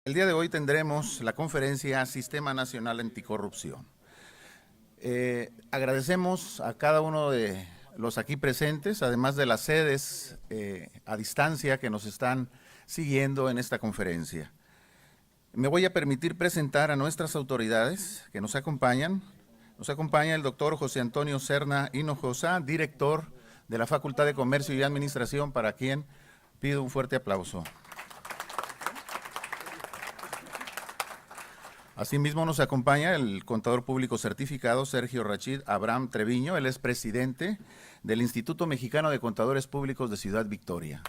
El día de hoy tendremos la conferencia Sistema Nacional Anticorrupción. Agradecemos a cada uno de los aquí presentes, además de las sedes a distancia que nos están siguiendo en esta conferencia. Me voy a permitir presentar a nuestras autoridades que nos acompañan. Nos acompaña el doctor José Antonio Serna Hinojosa, director de la Facultad de Comercio y Administración, para quien pido un fuerte aplauso. Asimismo nos acompaña el contador público certificado Sergio Rachid Abraham Treviño. Él es presidente del Instituto Mexicano de Contadores Públicos de Ciudad Victoria.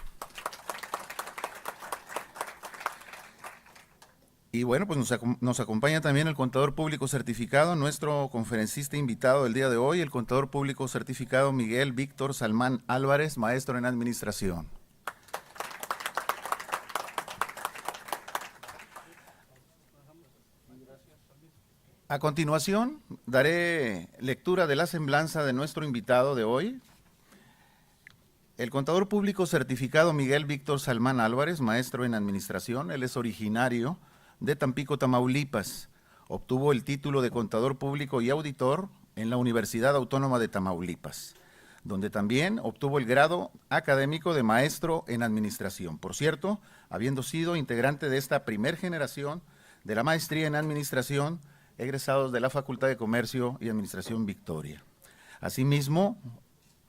Y bueno, pues nos acompaña también el contador público certificado, nuestro conferencista invitado del día de hoy, el contador público certificado Miguel Víctor Salmán Álvarez, maestro en administración. A continuación, daré lectura de la semblanza de nuestro invitado de hoy, el contador público certificado Miguel Víctor Salmán Álvarez, maestro en administración. Él es originario de Tampico, Tamaulipas. Obtuvo el título de contador público y auditor en la Universidad Autónoma de Tamaulipas, donde también obtuvo el grado académico de maestro en administración. Por cierto, habiendo sido integrante de esta primer generación de la maestría en administración, egresados de la Facultad de Comercio y Administración Victoria. Asimismo,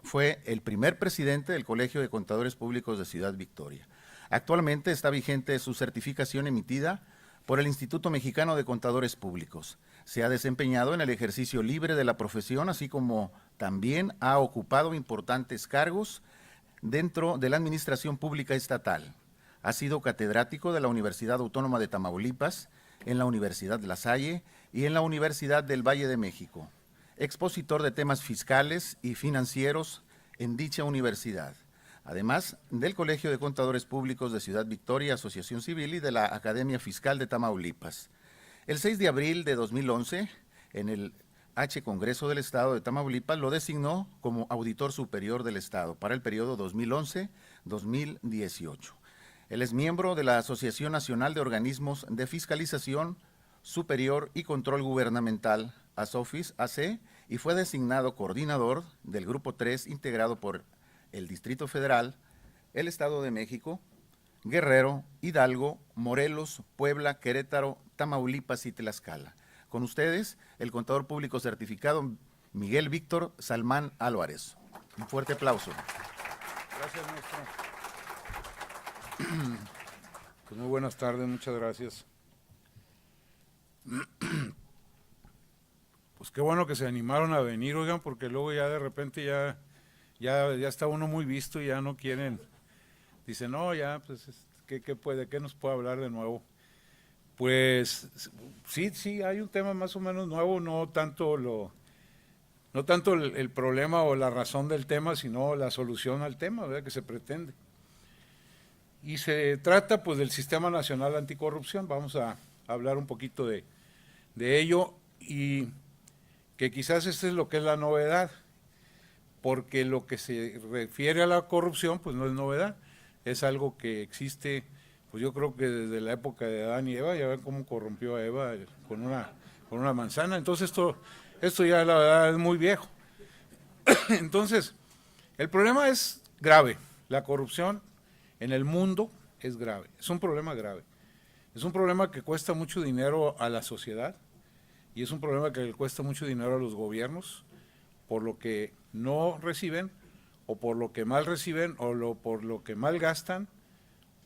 fue el primer presidente del Colegio de Contadores Públicos de Ciudad Victoria. Actualmente está vigente su certificación emitida por el Instituto Mexicano de Contadores Públicos. Se ha desempeñado en el ejercicio libre de la profesión, así como también ha ocupado importantes cargos dentro de la administración pública estatal. Ha sido catedrático de la Universidad Autónoma de Tamaulipas, en la Universidad La Salle y en la Universidad del Valle de México. Expositor de temas fiscales y financieros en dicha universidad, además del Colegio de Contadores Públicos de Ciudad Victoria, Asociación Civil y de la Academia Fiscal de Tamaulipas. El 6 de abril de 2011, en el Congreso del Estado de Tamaulipas, lo designó como Auditor Superior del Estado para el periodo 2011-2018. Él es miembro de la Asociación Nacional de Organismos de Fiscalización Superior y Control Gubernamental, ASOFIS AC, y fue designado coordinador del Grupo 3, integrado por el Distrito Federal, el Estado de México, Guerrero, Hidalgo, Morelos, Puebla, Querétaro, Tamaulipas y Tlaxcala. Con ustedes, el contador público certificado Miguel Víctor Salmán Álvarez. Un fuerte aplauso. Gracias, maestro. Pues muy buenas tardes, muchas gracias. Pues qué bueno que se animaron a venir, oigan, porque luego ya de repente ya está uno muy visto y ya no quieren. Dicen, no, ya, pues, ¿qué nos puede hablar de nuevo? Pues sí, hay un tema más o menos nuevo, no tanto el problema o la razón del tema, sino la solución al tema, ¿verdad?, que se pretende. Y se trata pues del Sistema Nacional Anticorrupción. Vamos a hablar un poquito de ello, y que quizás esta es lo que es la novedad, porque lo que se refiere a la corrupción pues no es novedad, es algo que existe, pues yo creo que desde la época de Adán y Eva. Ya ven cómo corrompió a Eva con una manzana. Entonces esto ya la verdad es muy viejo. Entonces el problema es grave. La corrupción en el mundo es grave, es un problema grave. Es un problema que cuesta mucho dinero a la sociedad, y es un problema que le cuesta mucho dinero a los gobiernos, por lo que no reciben, o por lo que mal reciben, o por lo que mal gastan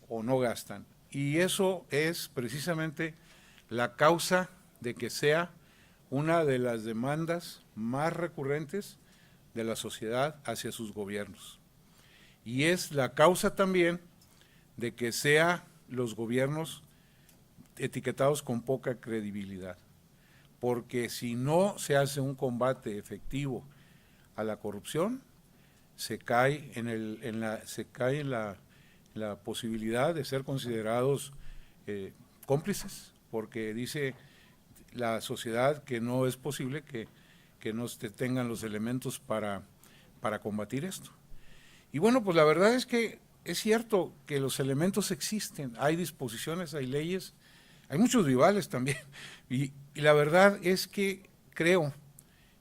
o no gastan. Y eso es precisamente la causa de que sea una de las demandas más recurrentes de la sociedad hacia sus gobiernos. Y es la causa también de que sean los gobiernos etiquetados con poca credibilidad, porque si no se hace un combate efectivo a la corrupción, se cae en la posibilidad de ser considerados cómplices, porque dice la sociedad que no es posible que no tengan los elementos para combatir esto. Y bueno, pues la verdad es que es cierto que los elementos existen, hay disposiciones, hay leyes, hay muchos rivales también, y la verdad es que creo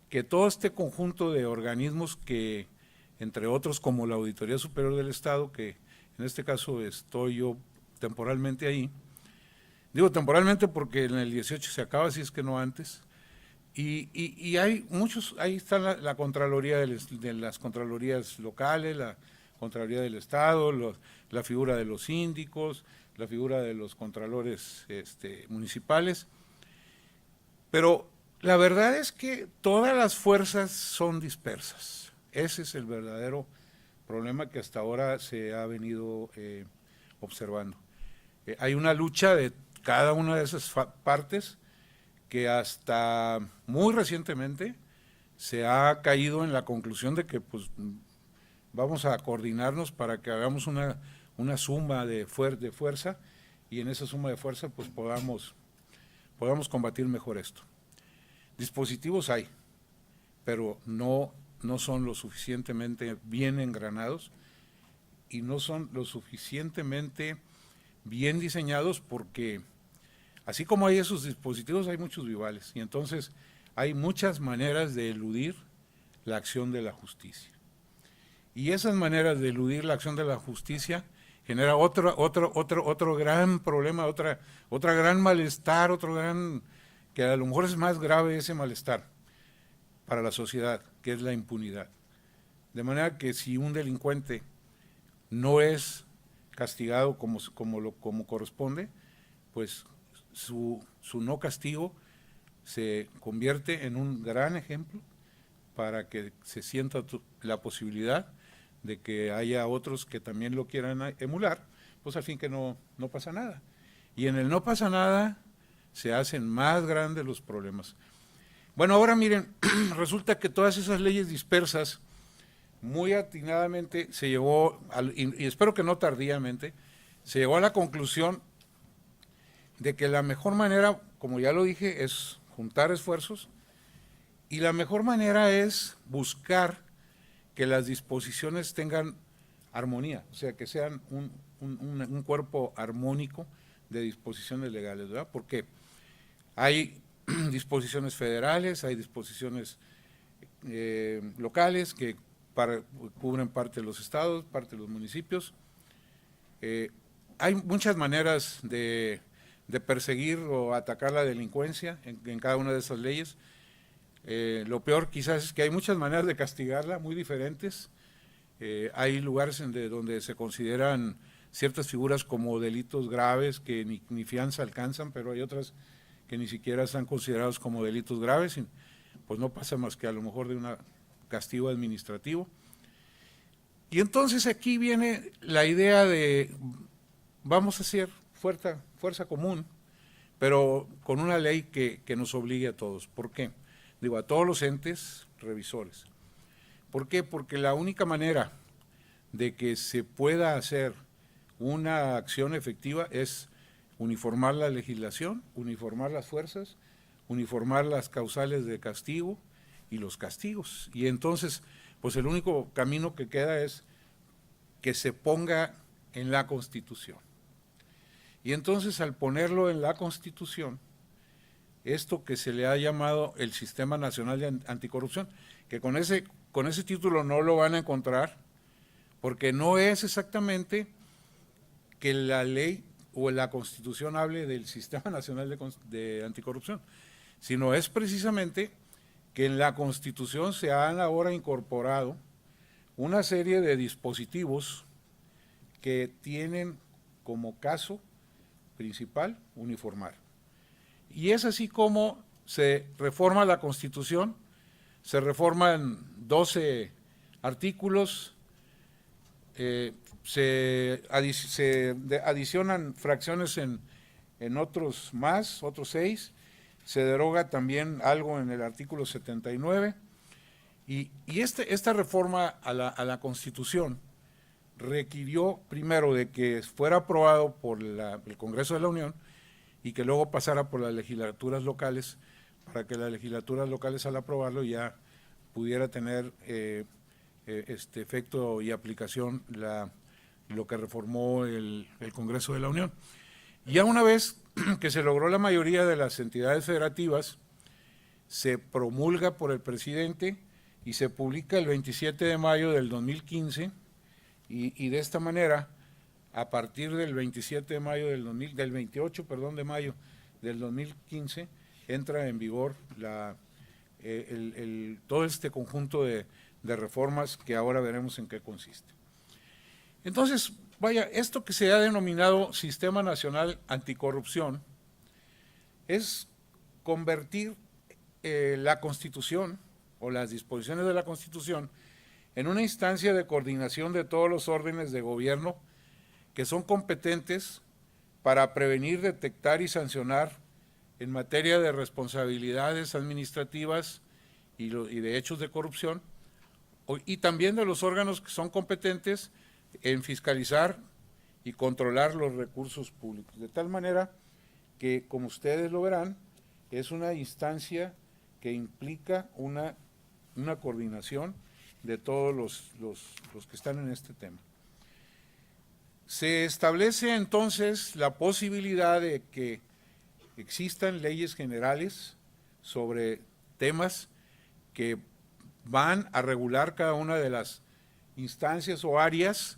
que todo este conjunto de organismos que, entre otros como la Auditoría Superior del Estado, que en este caso estoy yo temporalmente ahí, digo temporalmente porque en el 18 se acaba, si es que no antes, y hay muchos, ahí está la Contraloría de las Contralorías locales, la Contraloría del Estado, la figura de los síndicos, la figura de los contralores municipales, pero la verdad es que todas las fuerzas son dispersas. Ese es el verdadero problema que hasta ahora se ha venido observando. Hay una lucha de cada una de esas partes que hasta muy recientemente se ha caído en la conclusión de que pues vamos a coordinarnos para que hagamos una suma de fuerza, y en esa suma de fuerza pues podamos combatir mejor esto. Dispositivos hay, pero no son lo suficientemente bien engranados y no son lo suficientemente bien diseñados, porque así como hay esos dispositivos, hay muchos rivales, y entonces hay muchas maneras de eludir la acción de la justicia. Y esas maneras de eludir la acción de la justicia genera otro gran problema, otra gran malestar, que a lo mejor es más grave ese malestar para la sociedad, que es la impunidad. De manera que si un delincuente no es castigado como corresponde, pues su no castigo se convierte en un gran ejemplo para que se sienta la posibilidad de que haya otros que también lo quieran emular, pues al fin que no pasa nada. Y en el no pasa nada se hacen más grandes los problemas. Bueno, ahora miren, resulta que todas esas leyes dispersas, muy atinadamente se llegó, y espero que no tardíamente, se llegó a la conclusión de que la mejor manera, como ya lo dije, es juntar esfuerzos, y la mejor manera es buscar que las disposiciones tengan armonía, o sea, que sean un cuerpo armónico de disposiciones legales, ¿verdad? Porque hay disposiciones federales, hay disposiciones locales que cubren parte de los estados, parte de los municipios. Hay muchas maneras de perseguir o atacar la delincuencia en cada una de esas leyes. Lo peor quizás es que hay muchas maneras de castigarla, muy diferentes. Hay lugares donde se consideran ciertas figuras como delitos graves que ni fianza alcanzan, pero hay otras que ni siquiera están considerados como delitos graves, y pues no pasa más que a lo mejor de un castigo administrativo. Y entonces aquí viene la idea de vamos a hacer fuerza común, pero con una ley que nos obligue a todos. ¿Por qué? Digo, a todos los entes revisores. ¿Por qué? Porque la única manera de que se pueda hacer una acción efectiva es uniformar la legislación, uniformar las fuerzas, uniformar las causales de castigo y los castigos. Y entonces, pues el único camino que queda es que se ponga en la Constitución. Y entonces, al ponerlo en la Constitución, esto que se le ha llamado el Sistema Nacional de Anticorrupción, que con ese título no lo van a encontrar, porque no es exactamente que la ley o la Constitución hable del Sistema Nacional de Anticorrupción, sino es precisamente que en la Constitución se han ahora incorporado una serie de dispositivos que tienen como caso principal uniformar. Y es así como se reforma la Constitución, se reforman 12 artículos, se adicionan fracciones en otros 6, se deroga también algo en el artículo 79, y esta reforma a la Constitución requirió primero de que fuera aprobado por el Congreso de la Unión y que luego pasara por las legislaturas locales, para que las legislaturas locales al aprobarlo ya pudiera tener efecto y aplicación lo que reformó el Congreso de la Unión. Ya una vez que se logró la mayoría de las entidades federativas, se promulga por el presidente y se publica el 27 de mayo del 2015 y de esta manera, a partir del 27 de mayo del 28, de mayo del 2015, entra en vigor todo este conjunto de reformas que ahora veremos en qué consiste. Entonces, vaya, esto que se ha denominado Sistema Nacional Anticorrupción es convertir la Constitución o las disposiciones de la Constitución en una instancia de coordinación de todos los órdenes de gobierno que son competentes para prevenir, detectar y sancionar en materia de responsabilidades administrativas y de hechos de corrupción, y también de los órganos que son competentes en fiscalizar y controlar los recursos públicos. De tal manera que, como ustedes lo verán, es una instancia que implica una coordinación de todos los que están en este tema. Se establece entonces la posibilidad de que existan leyes generales sobre temas que van a regular cada una de las instancias o áreas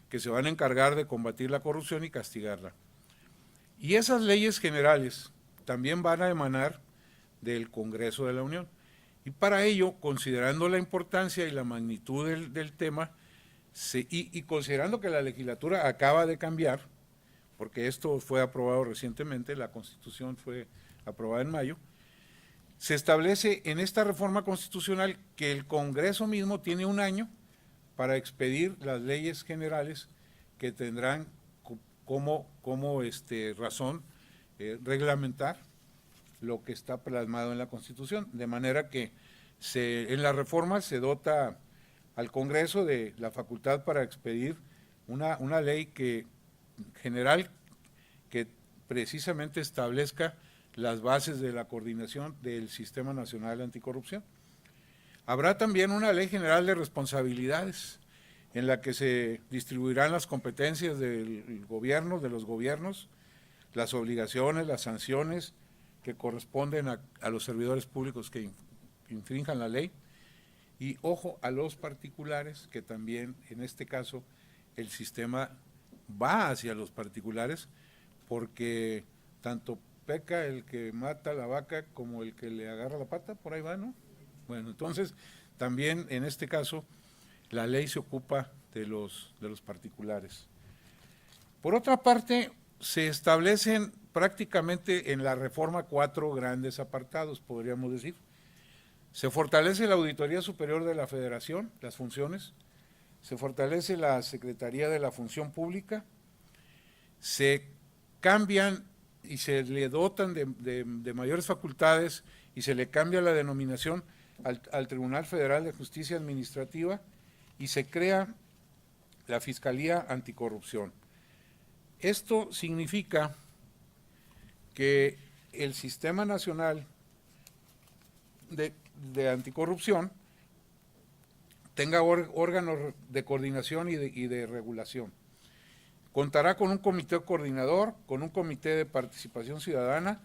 que se van a encargar de combatir la corrupción y castigarla. Y esas leyes generales también van a emanar del Congreso de la Unión. Y para ello, considerando la importancia y la magnitud del tema, y considerando que la legislatura acaba de cambiar, porque esto fue aprobado recientemente, la Constitución fue aprobada en mayo, se establece en esta reforma constitucional que el Congreso mismo tiene un año para expedir las leyes generales que tendrán como razón reglamentar lo que está plasmado en la Constitución, de manera que en la reforma se dota al Congreso de la facultad para expedir una ley general que precisamente establezca las bases de la coordinación del Sistema Nacional Anticorrupción. Habrá también una ley general de responsabilidades en la que se distribuirán las competencias del gobierno, de los gobiernos, las obligaciones, las sanciones que corresponden a los servidores públicos que infrinjan la ley, y ojo a los particulares, que también en este caso el sistema va hacia los particulares, porque tanto peca el que mata la vaca como el que le agarra la pata, por ahí va, ¿no? Bueno, entonces también en este caso la ley se ocupa de los particulares. Por otra parte, se establecen prácticamente en la reforma 4 grandes apartados, podríamos decir. Se fortalece la Auditoría Superior de la Federación, las funciones, se fortalece la Secretaría de la Función Pública, se cambian y se le dotan de mayores facultades y se le cambia la denominación al Tribunal Federal de Justicia Administrativa y se crea la Fiscalía Anticorrupción. Esto significa que el Sistema Nacional de Anticorrupción tenga órganos de coordinación y de regulación. Contará con un comité coordinador, con un comité de participación ciudadana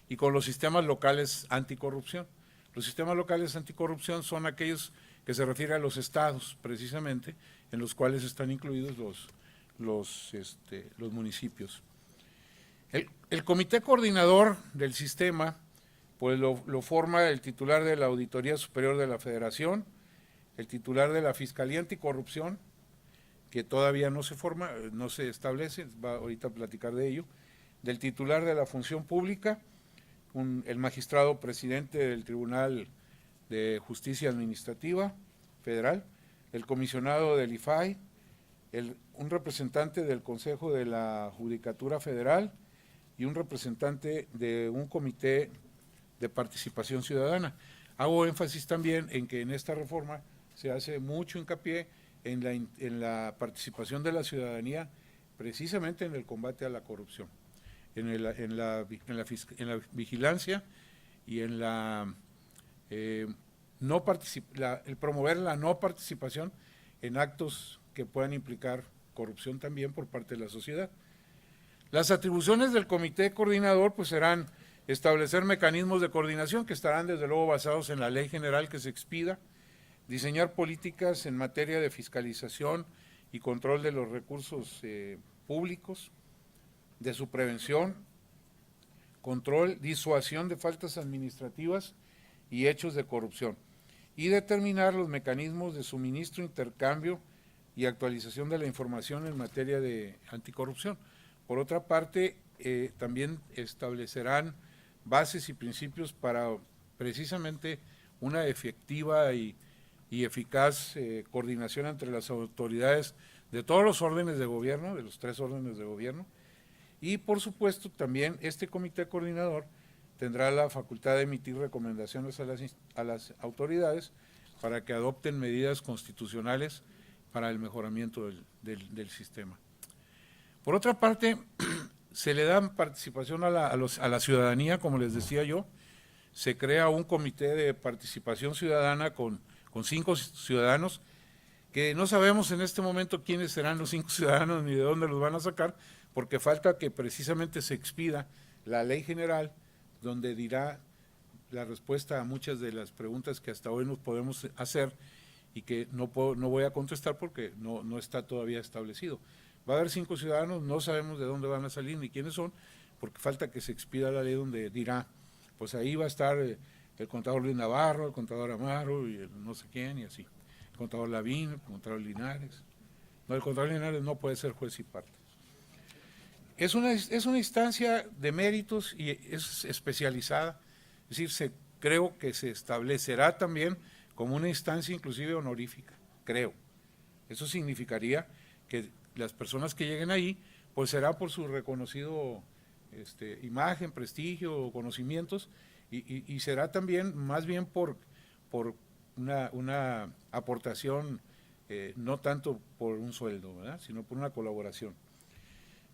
y con los sistemas locales anticorrupción. Los sistemas locales anticorrupción son aquellos que se refieren a los estados, precisamente, en los cuales están incluidos los municipios. El comité coordinador del sistema, pues lo forma el titular de la Auditoría Superior de la Federación, el titular de la Fiscalía Anticorrupción, que todavía no se forma, no se establece, va ahorita a platicar de ello, del titular de la Función Pública, el magistrado presidente del Tribunal de Justicia Administrativa Federal, el comisionado del IFAI, un representante del Consejo de la Judicatura Federal y un representante de un comité de participación ciudadana. Hago énfasis también en que en esta reforma se hace mucho hincapié en la participación de la ciudadanía precisamente en el combate a la corrupción, en la vigilancia y en el promover la no participación en actos que puedan implicar corrupción también por parte de la sociedad. Las atribuciones del comité coordinador pues serán establecer mecanismos de coordinación que estarán desde luego basados en la ley general que se expida, diseñar políticas en materia de fiscalización y control de los recursos públicos, de su prevención, control, disuasión de faltas administrativas y hechos de corrupción, y determinar los mecanismos de suministro, intercambio y actualización de la información en materia de anticorrupción. Por otra parte, también establecerán bases y principios para precisamente una efectiva y eficaz coordinación entre las autoridades de todos los órdenes de gobierno, de los 3 órdenes de gobierno, y por supuesto también este comité coordinador tendrá la facultad de emitir recomendaciones a las autoridades para que adopten medidas constitucionales para el mejoramiento del sistema. Por otra parte, se le da participación a la ciudadanía, como les decía yo, se crea un comité de participación ciudadana con 5 ciudadanos, que no sabemos en este momento quiénes serán los 5 ciudadanos ni de dónde los van a sacar, porque falta que precisamente se expida la ley general, donde dirá la respuesta a muchas de las preguntas que hasta hoy nos podemos hacer y que no voy a contestar porque no está todavía establecido. Va a haber 5 ciudadanos, no sabemos de dónde van a salir ni quiénes son, porque falta que se expida la ley donde dirá, pues ahí va a estar el contador Luis Navarro, el contador Amaro y el no sé quién y así. El contador Lavín, el contador Linares. No, el contador Linares no puede ser juez y parte. Es una instancia de méritos y es especializada, es decir, creo que se establecerá también como una instancia inclusive honorífica, creo. Eso significaría que las personas que lleguen ahí, pues será por su reconocido imagen, prestigio, conocimientos, y será también más bien por una aportación, no tanto por un sueldo, ¿verdad?, sino por una colaboración.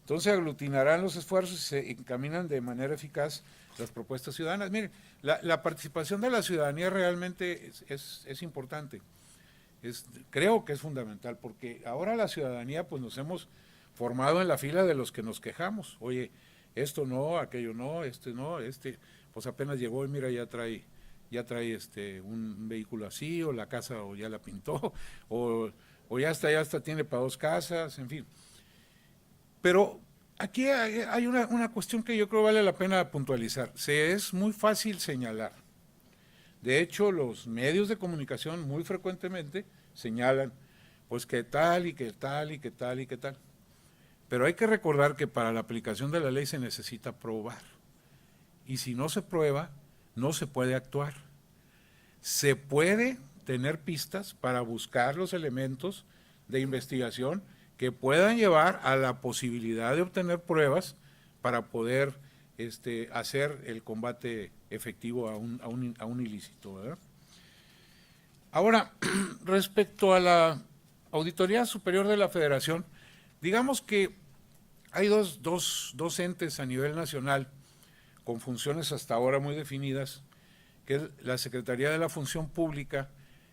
Entonces aglutinarán los esfuerzos y se encaminan de manera eficaz las propuestas ciudadanas. Miren, la participación de la ciudadanía realmente es importante. Creo que es fundamental, porque ahora la ciudadanía pues nos hemos formado en la fila de los que nos quejamos. Oye, esto no, aquello no, pues apenas llegó y mira, ya trae un vehículo así, o la casa o ya la pintó, o ya está, tiene para 2 casas, en fin. Pero aquí hay una cuestión que yo creo vale la pena puntualizar. Es muy fácil señalar. De hecho, los medios de comunicación muy frecuentemente señalan, pues que tal y que tal y que tal y que tal. Pero hay que recordar que para la aplicación de la ley se necesita probar. Y si no se prueba, no se puede actuar. Se puede tener pistas para buscar los elementos de investigación que puedan llevar a la posibilidad de obtener pruebas para poder hacer el combate efectivo a un ilícito, ¿verdad? Ahora, respecto a la Auditoría Superior de la Federación, digamos que hay dos entes a nivel nacional con funciones hasta ahora muy definidas, que es la Secretaría de la Función Pública,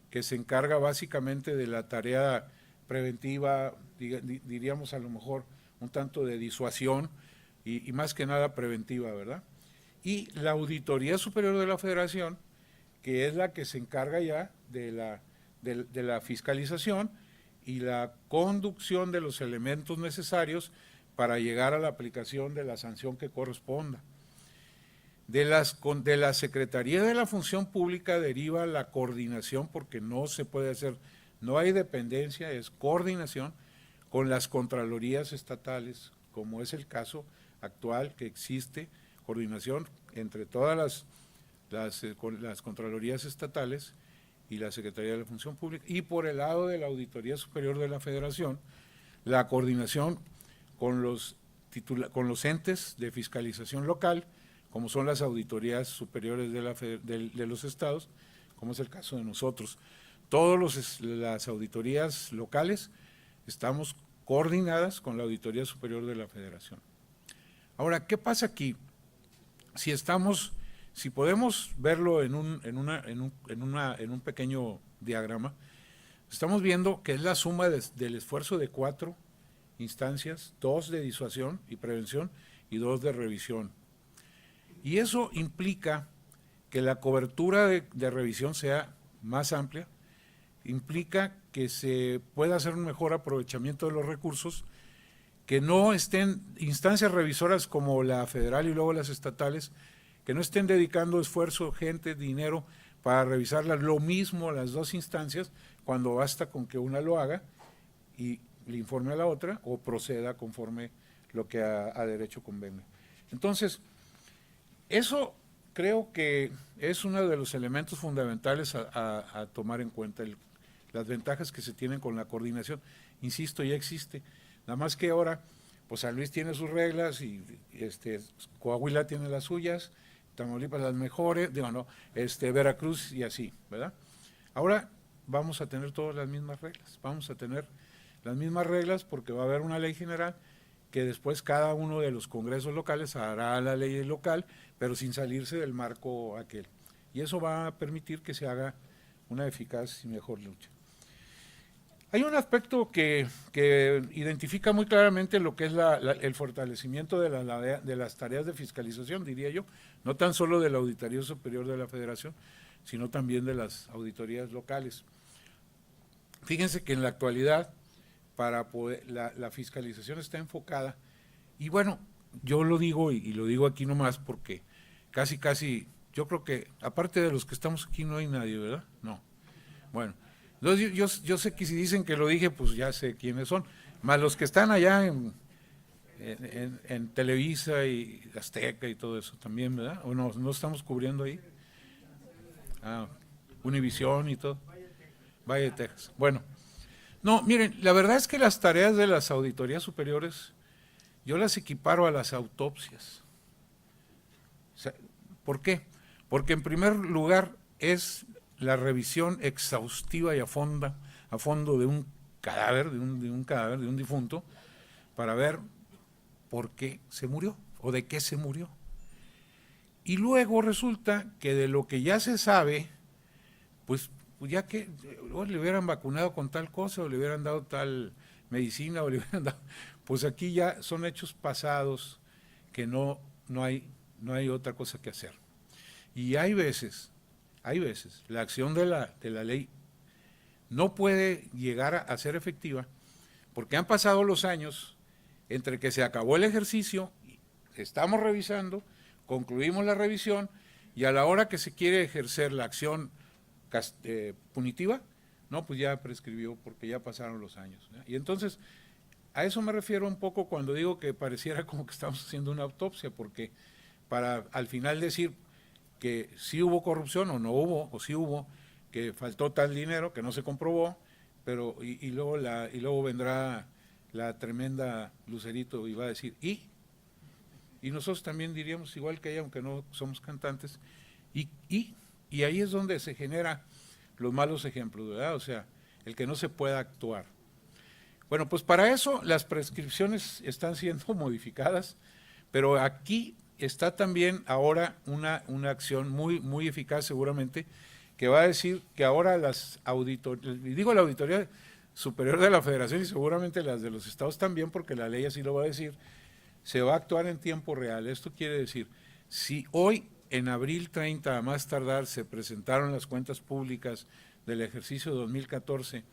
que se encarga básicamente de la tarea preventiva, diríamos a lo mejor un tanto de disuasión y más que nada preventiva, ¿verdad? Y la Auditoría Superior de la Federación, que es la que se encarga ya de la fiscalización y la conducción de los elementos necesarios para llegar a la aplicación de la sanción que corresponda. De la Secretaría de la Función Pública deriva la coordinación, porque no se puede hacer, no hay dependencia, es coordinación con las contralorías estatales, como es el caso actual que existe, coordinación entre todas las contralorías estatales y la Secretaría de la Función Pública, y por el lado de la Auditoría Superior de la Federación, la coordinación con los entes de fiscalización local, como son las auditorías superiores de los estados, como es el caso de nosotros. Todas las auditorías locales estamos coordinadas con la Auditoría Superior de la Federación. Ahora, ¿qué pasa aquí? Si podemos verlo en un pequeño diagrama, estamos viendo que es la suma del esfuerzo de 4 instancias, 2 de disuasión y prevención y 2 de revisión. Y eso implica que la cobertura de revisión sea más amplia, implica que se pueda hacer un mejor aprovechamiento de los recursos, que no estén instancias revisoras como la federal y luego las estatales, que no estén dedicando esfuerzo, gente, dinero para revisarlas, lo mismo las 2 instancias, cuando basta con que una lo haga y le informe a la otra o proceda conforme lo que a derecho convenga. Entonces, eso creo que es uno de los elementos fundamentales a tomar en cuenta, las ventajas que se tienen con la coordinación. Insisto, ya existe, nada más que ahora, pues San Luis tiene sus reglas y Coahuila tiene las suyas, Tamaulipas las mejores, digo no, Veracruz y así, ¿verdad? Ahora vamos a tener todas las mismas reglas, porque va a haber una ley general que después cada uno de los congresos locales hará la ley local, pero sin salirse del marco aquel. Y eso va a permitir que se haga una eficaz y mejor lucha. Hay un aspecto que identifica muy claramente lo que es el fortalecimiento de las tareas de fiscalización, diría yo, no tan solo de la Auditoría Superior de la Federación, sino también de las auditorías locales. Fíjense que en la actualidad, para poder, la fiscalización está enfocada, y bueno, yo lo digo y lo digo aquí nomás porque casi, yo creo que aparte de los que estamos aquí no hay nadie, ¿verdad? No. Bueno, entonces yo sé que si dicen que lo dije, pues ya sé quiénes son, más los que están allá en Televisa y Azteca y todo eso también, ¿verdad? ¿O no estamos cubriendo ahí? Univisión y todo. Valle de Texas. Bueno, no, miren, la verdad es que las tareas de las auditorías superiores, yo las equiparo a las autopsias. O sea, ¿por qué? Porque en primer lugar es la revisión exhaustiva y a fondo de un cadáver, de un difunto, para ver por qué se murió o de qué se murió. Y luego resulta que de lo que ya se sabe, pues ya que le hubieran vacunado con tal cosa, o le hubieran dado tal medicina, o le hubieran dado, pues aquí ya son hechos pasados que no hay otra cosa que hacer. Y hay veces, la acción de la ley no puede llegar a ser efectiva porque han pasado los años entre que se acabó el ejercicio, estamos revisando, concluimos la revisión y a la hora que se quiere ejercer la acción punitiva, no, pues ya prescribió porque ya pasaron los años, ¿no? Y entonces, a eso me refiero un poco cuando digo que pareciera como que estamos haciendo una autopsia, porque para al final decir que sí hubo corrupción o no hubo, o sí hubo, que faltó tal dinero que no se comprobó, pero y luego vendrá la tremenda Lucerito y va a decir, ¿y nosotros también diríamos igual que ella, aunque no somos cantantes, y ahí es donde se generan los malos ejemplos, ¿verdad? O sea, el que no se pueda actuar. Bueno, pues para eso las prescripciones están siendo modificadas, pero aquí está también ahora una acción muy eficaz seguramente, que va a decir que ahora las auditorías, digo la Auditoría Superior de la Federación y seguramente las de los estados también, porque la ley así lo va a decir, se va a actuar en tiempo real. Esto quiere decir, si hoy en abril 30 a más tardar se presentaron las cuentas públicas del ejercicio 2014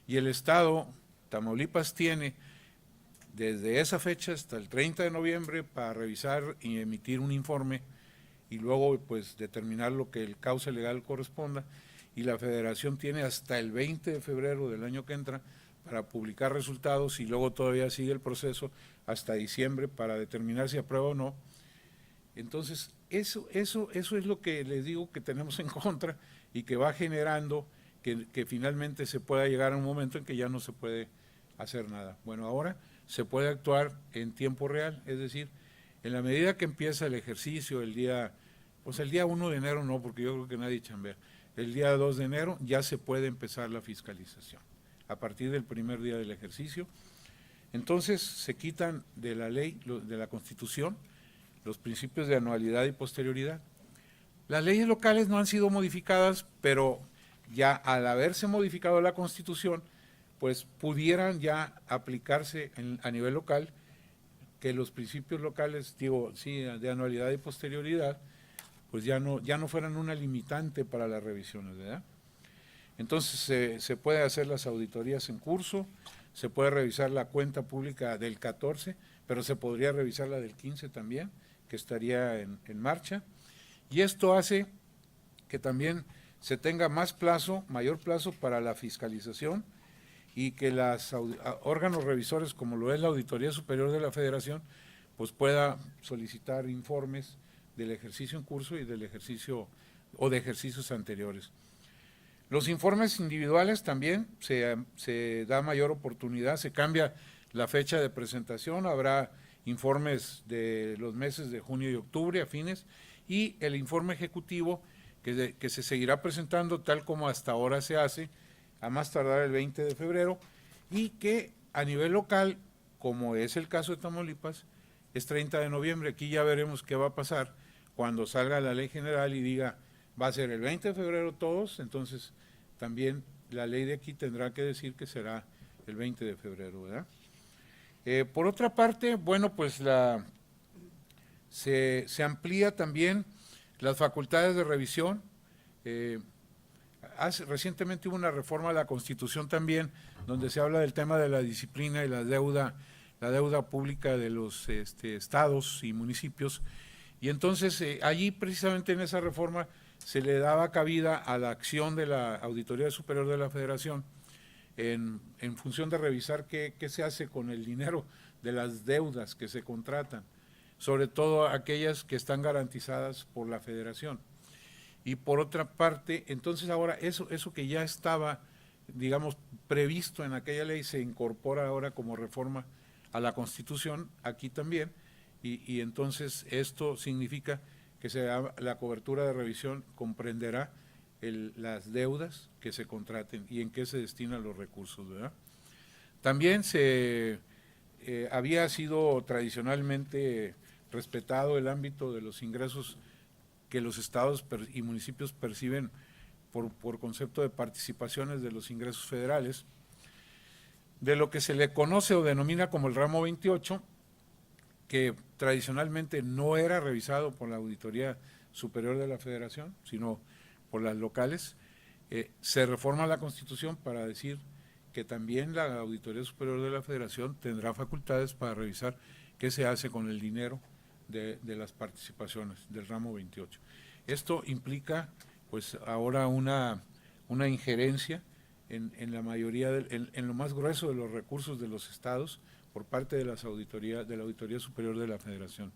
y el estado, Tamaulipas, tiene desde esa fecha hasta el 30 de noviembre para revisar y emitir un informe y luego pues determinar lo que el cauce legal corresponda, y la federación tiene hasta el 20 de febrero del año que entra para publicar resultados y luego todavía sigue el proceso hasta diciembre para determinar si aprueba o no. Entonces, eso es lo que les digo que tenemos en contra y que va generando que finalmente se pueda llegar a un momento en que ya no se puede hacer nada. Bueno, ahora se puede actuar en tiempo real, es decir, en la medida que empieza el ejercicio, el día 1 de enero no, porque yo creo que nadie chambea, el día 2 de enero ya se puede empezar la fiscalización, a partir del primer día del ejercicio. Entonces se quitan de la ley, de la Constitución, los principios de anualidad y posterioridad. Las leyes locales no han sido modificadas, pero ya al haberse modificado la Constitución, pues pudieran ya aplicarse a nivel local, que los principios locales, digo, sí, de anualidad y posterioridad, pues ya no fueran una limitante para las revisiones, ¿verdad? Entonces se puede hacer las auditorías en curso, se puede revisar la cuenta pública del 14, pero se podría revisar la del 15 también, que estaría en marcha, y esto hace que también se tenga más plazo, mayor plazo para la fiscalización, y que los órganos revisores, como lo es la Auditoría Superior de la Federación, pues pueda solicitar informes del ejercicio en curso y del ejercicio o de ejercicios anteriores. Los informes individuales también se da mayor oportunidad, se cambia la fecha de presentación, habrá informes de los meses de junio y octubre a fines, y el informe ejecutivo que se seguirá presentando tal como hasta ahora se hace, a más tardar el 20 de febrero, y que a nivel local, como es el caso de Tamaulipas, es 30 de noviembre. Aquí ya veremos qué va a pasar cuando salga la ley general y diga, va a ser el 20 de febrero todos, entonces también la ley de aquí tendrá que decir que será el 20 de febrero, ¿verdad? Por otra parte, bueno, pues se amplía también las facultades de revisión. Recientemente hubo una reforma a la Constitución también, donde se habla del tema de la disciplina y la deuda pública de los estados y municipios, y entonces allí precisamente en esa reforma se le daba cabida a la acción de la Auditoría Superior de la Federación en función de revisar qué se hace con el dinero de las deudas que se contratan, sobre todo aquellas que están garantizadas por la Federación. Y por otra parte, entonces ahora eso que ya estaba, digamos, previsto en aquella ley se incorpora ahora como reforma a la Constitución, aquí también, y entonces esto significa que la cobertura de revisión comprenderá las deudas que se contraten y en qué se destinan los recursos, ¿verdad? También había sido tradicionalmente respetado el ámbito de los ingresos que los estados y municipios perciben por concepto de participaciones de los ingresos federales, de lo que se le conoce o denomina como el ramo 28, que tradicionalmente no era revisado por la Auditoría Superior de la Federación, sino por las locales. Se reforma la Constitución para decir que también la Auditoría Superior de la Federación tendrá facultades para revisar qué se hace con el dinero de las participaciones del ramo 28. Esto implica pues ahora una injerencia en la mayoría, en lo más grueso de los recursos de los estados por parte de la Auditoría Superior de la Federación.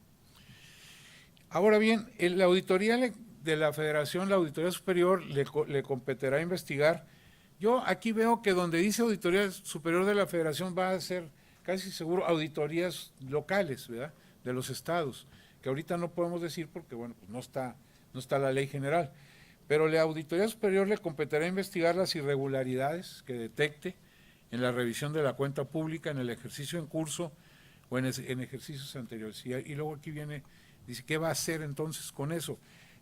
Ahora bien, la Auditoría de la Federación, la Auditoría Superior, le competirá investigar. Yo aquí veo que donde dice Auditoría Superior de la Federación va a ser casi seguro auditorías locales, ¿verdad?, de los estados, que ahorita no podemos decir porque, bueno, pues no está la ley general, pero la Auditoría Superior le competirá investigar las irregularidades que detecte en la revisión de la cuenta pública, en el ejercicio en curso o en ejercicios anteriores. Y luego aquí dice, ¿qué va a hacer entonces con eso?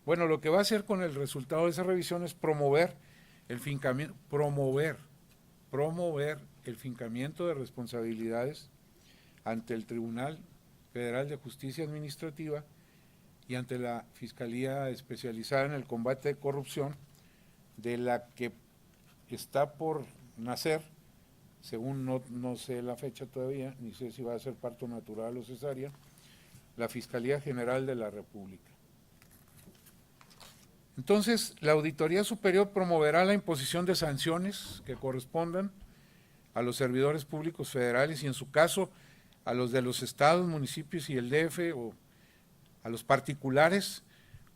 Bueno, lo que va a hacer con el resultado de esa revisión es promover el fincamiento de responsabilidades ante el Tribunal Federal de Justicia Administrativa y ante la Fiscalía Especializada en el Combate de Corrupción, de la que está por nacer, según no sé la fecha todavía, ni sé si va a ser parto natural o cesárea, la Fiscalía General de la República. Entonces, la Auditoría Superior promoverá la imposición de sanciones que correspondan a los servidores públicos federales y, en su caso, a los de los estados, municipios y el DF, o a los particulares,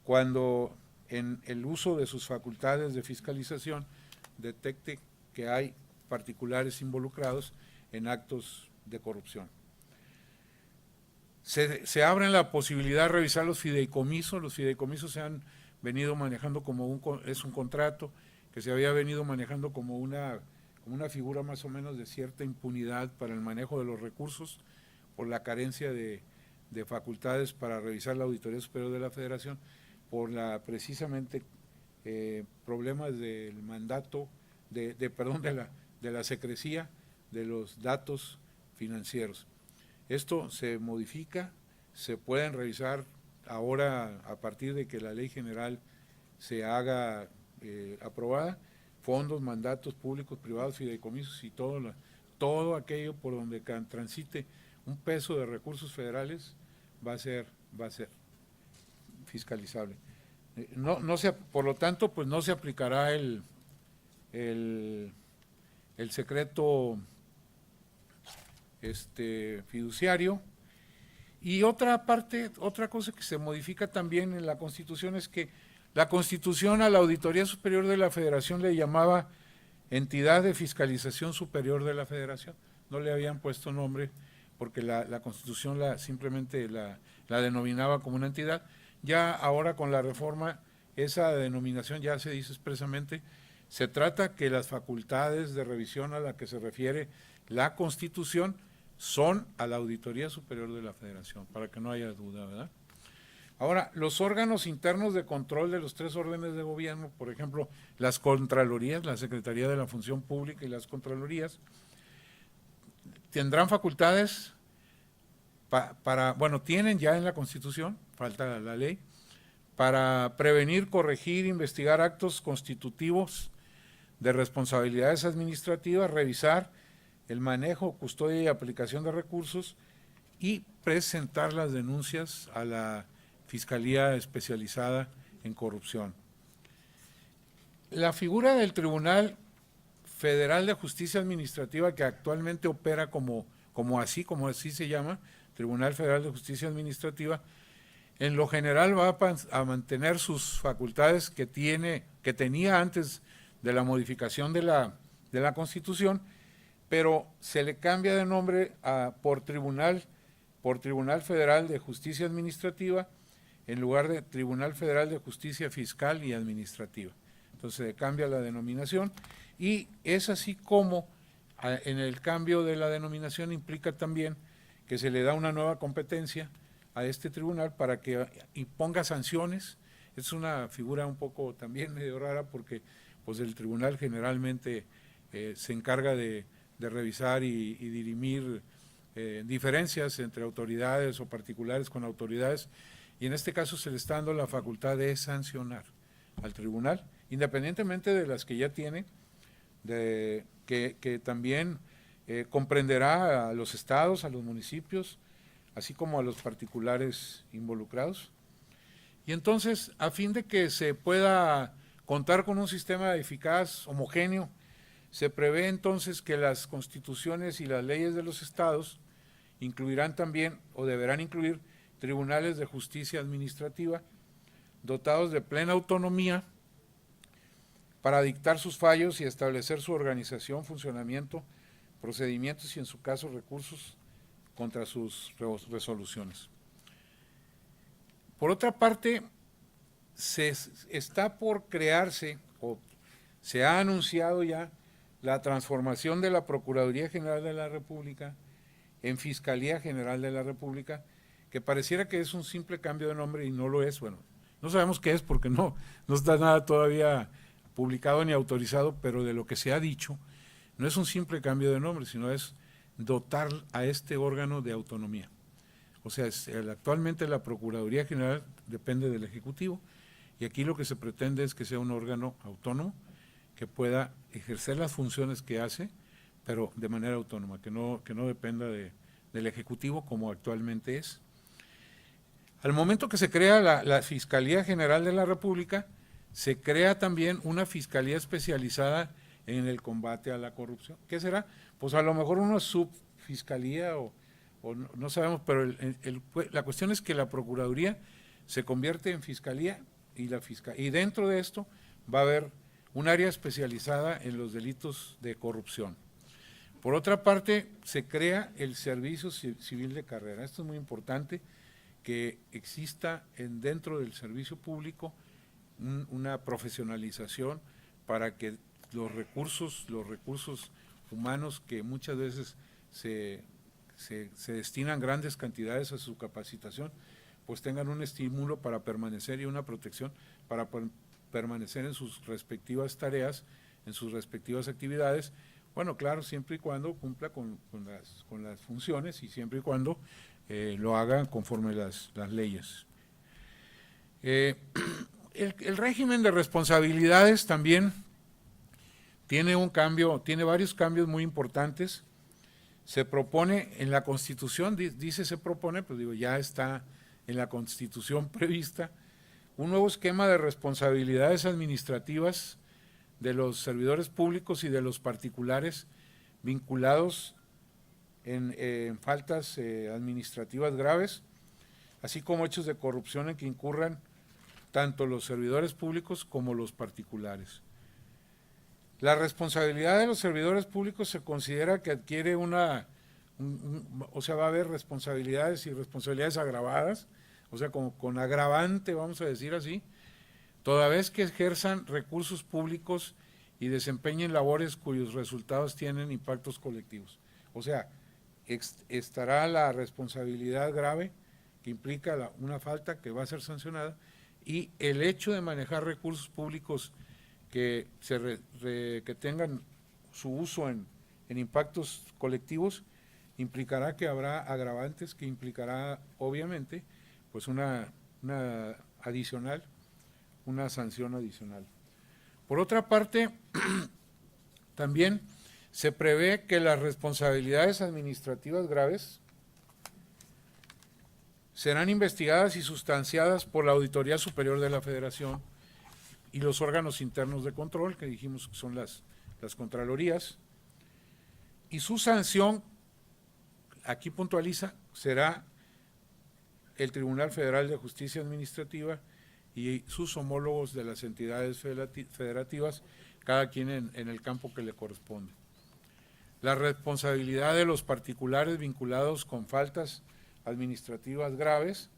cuando en el uso de sus facultades de fiscalización detecte que hay particulares involucrados en actos de corrupción. Se abre la posibilidad de revisar los fideicomisos. Los fideicomisos se han venido manejando como es un contrato que se había venido manejando como una figura más o menos de cierta impunidad para el manejo de los recursos por la carencia de facultades para revisar la Auditoría Superior de la Federación, por precisamente problemas del mandato, de la secrecía de los datos financieros. Esto se modifica, se pueden revisar ahora a partir de que la ley general se haga aprobada, fondos, mandatos públicos, privados, fideicomisos y todo aquello por donde transite un peso de recursos federales va a ser fiscalizable. Por lo tanto, pues no se aplicará el secreto fiduciario. Y otra cosa que se modifica también en la Constitución es que la Constitución a la Auditoría Superior de la Federación le llamaba Entidad de Fiscalización Superior de la Federación. No le habían puesto nombre porque la Constitución simplemente la denominaba como una entidad. Ya ahora con la reforma esa denominación ya se dice expresamente. Se trata que las facultades de revisión a la que se refiere la Constitución son a la Auditoría Superior de la Federación, para que no haya duda, ¿verdad? Ahora, los órganos internos de control de los 3 órdenes de gobierno, por ejemplo, las Contralorías, la Secretaría de la Función Pública y las Contralorías, tendrán facultades tienen ya en la Constitución, falta la ley, para prevenir, corregir, investigar actos constitutivos de responsabilidades administrativas, revisar el manejo, custodia y aplicación de recursos y presentar las denuncias a la Fiscalía Especializada en Corrupción. La figura del Tribunal Federal de Justicia Administrativa, que actualmente opera como así se llama, Tribunal Federal de Justicia Administrativa, en lo general va a mantener sus facultades que tenía antes de la modificación de la Constitución, pero se le cambia de nombre por Tribunal Federal de Justicia Administrativa en lugar de Tribunal Federal de Justicia Fiscal y Administrativa. Entonces se cambia la denominación y es así como en el cambio de la denominación implica también que se le da una nueva competencia a este tribunal para que imponga sanciones. Es una figura un poco también medio rara porque pues el tribunal generalmente se encarga de revisar y dirimir diferencias entre autoridades o particulares con autoridades, y en este caso se le está dando la facultad de sancionar al tribunal, independientemente de las que ya tiene, que también comprenderá a los estados, a los municipios, así como a los particulares involucrados. Y entonces, a fin de que se pueda contar con un sistema eficaz, homogéneo, se prevé entonces que las constituciones y las leyes de los estados incluirán también, o deberán incluir, tribunales de justicia administrativa dotados de plena autonomía para dictar sus fallos y establecer su organización, funcionamiento, procedimientos y, en su caso, recursos contra sus resoluciones. Por otra parte, está por crearse, o se ha anunciado ya, la transformación de la Procuraduría General de la República en Fiscalía General de la República, que pareciera que es un simple cambio de nombre y no lo es. Bueno, no sabemos qué es porque no está nada todavía publicado ni autorizado, pero de lo que se ha dicho, no es un simple cambio de nombre, sino es dotar a este órgano de autonomía. O sea, actualmente la Procuraduría General depende del Ejecutivo y aquí lo que se pretende es que sea un órgano autónomo que pueda ejercer las funciones que hace, pero de manera autónoma, que no dependa del Ejecutivo como actualmente es. Al momento que se crea la Fiscalía General de la República, se crea también una fiscalía especializada en el combate a la corrupción. ¿Qué será? Pues a lo mejor una subfiscalía o no sabemos, pero la cuestión es que la Procuraduría se convierte en fiscalía y dentro de esto va a haber un área especializada en los delitos de corrupción. Por otra parte, se crea el Servicio Civil de Carrera. Esto es muy importante, que exista dentro del servicio público una profesionalización para que los recursos humanos que muchas veces se destinan grandes cantidades a su capacitación, pues tengan un estímulo para permanecer y una protección para permanecer en sus respectivas tareas, en sus respectivas actividades, Bueno, claro, siempre y cuando cumpla con las funciones y siempre y cuando lo haga conforme las leyes. El régimen de responsabilidades también tiene varios cambios muy importantes. Se propone en la Constitución, dice se propone, pues digo, ya está en la Constitución prevista, un nuevo esquema de responsabilidades administrativas de los servidores públicos y de los particulares vinculados en faltas administrativas graves, así como hechos de corrupción en que incurran tanto los servidores públicos como los particulares. La responsabilidad de los servidores públicos se considera que adquiere o sea, va a haber responsabilidades y responsabilidades agravadas, o sea, con agravante, vamos a decir así, toda vez que ejerzan recursos públicos y desempeñen labores cuyos resultados tienen impactos colectivos. O sea, estará la responsabilidad grave que implica una falta que va a ser sancionada, y el hecho de manejar recursos públicos que tengan su uso en impactos colectivos implicará que habrá agravantes, que implicará obviamente pues una sanción adicional. Por otra parte, también se prevé que las responsabilidades administrativas graves serán investigadas y sustanciadas por la Auditoría Superior de la Federación y los órganos internos de control, que dijimos que son las contralorías, y su sanción, aquí puntualiza, será el Tribunal Federal de Justicia Administrativa y sus homólogos de las entidades federativas, cada quien en el campo que le corresponde. La responsabilidad de los particulares vinculados con faltas administrativas graves,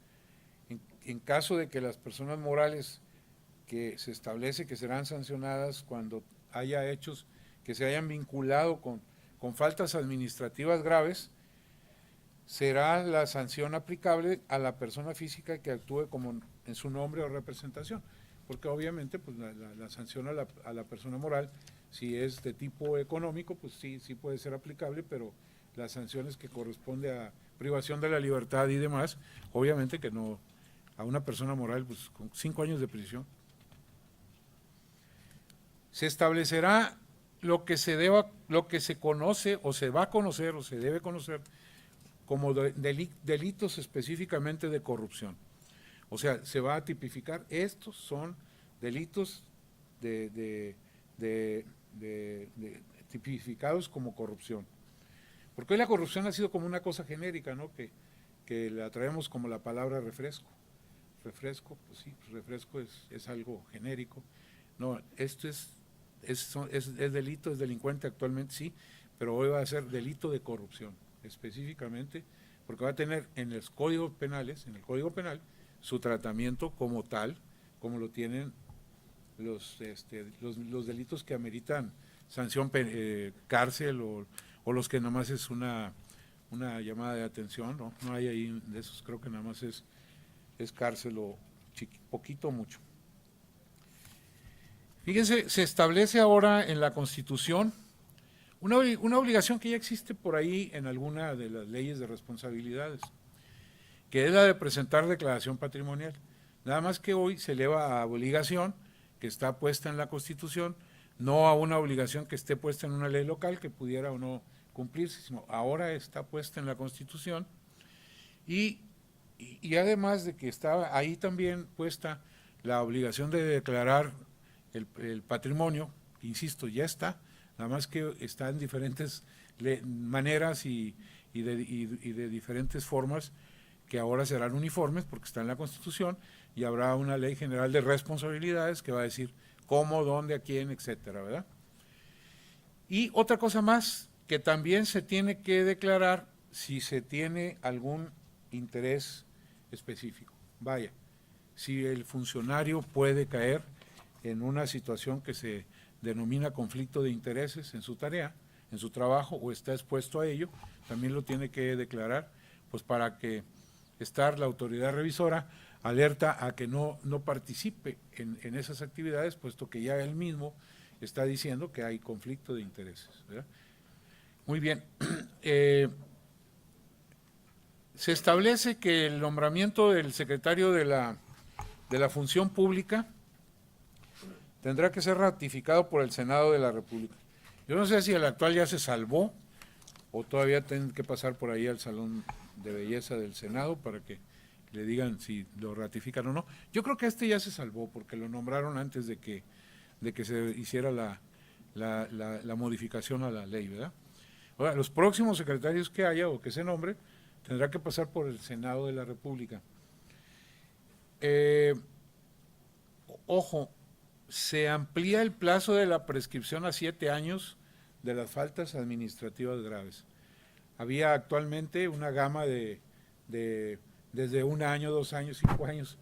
en caso de que las personas morales que se establece que serán sancionadas cuando haya hechos que se hayan vinculado con faltas administrativas graves, será la sanción aplicable a la persona física que actúe como en su nombre o representación, porque obviamente pues la sanción a la persona moral, si es de tipo económico, pues sí puede ser aplicable, pero las sanciones que corresponde a privación de la libertad y demás, obviamente que no, a una persona moral pues con 5 años de prisión. Se establecerá lo que se conoce o se va a conocer o se debe conocer como delitos específicamente de corrupción. O sea, se va a tipificar, estos son delitos tipificados como corrupción. Porque hoy la corrupción ha sido como una cosa genérica, ¿no? Que la traemos como la palabra refresco. Refresco, pues sí, refresco es algo genérico. No, esto es delito, es delincuente actualmente, sí, pero hoy va a ser delito de corrupción, específicamente, porque va a tener en los códigos penales, en el Código Penal, su tratamiento como tal, como lo tienen los delitos que ameritan sanción, cárcel, o los que nada más es una llamada de atención, no hay ahí de esos, creo que nada más es cárcel o poquito o mucho. Fíjense, se establece ahora en la Constitución una obligación que ya existe por ahí en alguna de las leyes de responsabilidades, que es la de presentar declaración patrimonial. Nada más que hoy se eleva a obligación, que está puesta en la Constitución, no a una obligación que esté puesta en una ley local que pudiera o no cumplirse, sino ahora está puesta en la Constitución, y además de que está ahí también puesta la obligación de declarar el patrimonio, que insisto, ya está, nada más que está en diferentes maneras y de diferentes formas, que ahora serán uniformes porque está en la Constitución, y habrá una ley general de responsabilidades que va a decir cómo, dónde, a quién, etcétera, ¿verdad? Y otra cosa más, que también se tiene que declarar si se tiene algún interés específico. Vaya, si el funcionario puede caer en una situación que se denomina conflicto de intereses en su tarea, en su trabajo, o está expuesto a ello, también lo tiene que declarar, pues para que estar la autoridad revisora alerta a que no participe en esas actividades, puesto que ya él mismo está diciendo que hay conflicto de intereses, ¿verdad? Muy bien. Se establece que el nombramiento del secretario de la Función Pública tendrá que ser ratificado por el Senado de la República. Yo no sé si el actual ya se salvó o todavía tienen que pasar por ahí al Salón de Belleza del Senado para que le digan si lo ratifican o no. Yo creo que este ya se salvó porque lo nombraron antes de que se hiciera la modificación a la ley, ¿verdad? Ahora, los próximos secretarios que haya o que se nombre tendrá que pasar por el Senado de la República. Ojo, se amplía el plazo de la prescripción a 7 años de las faltas administrativas graves. Había actualmente una gama desde 1 año, 2 años, 5 años.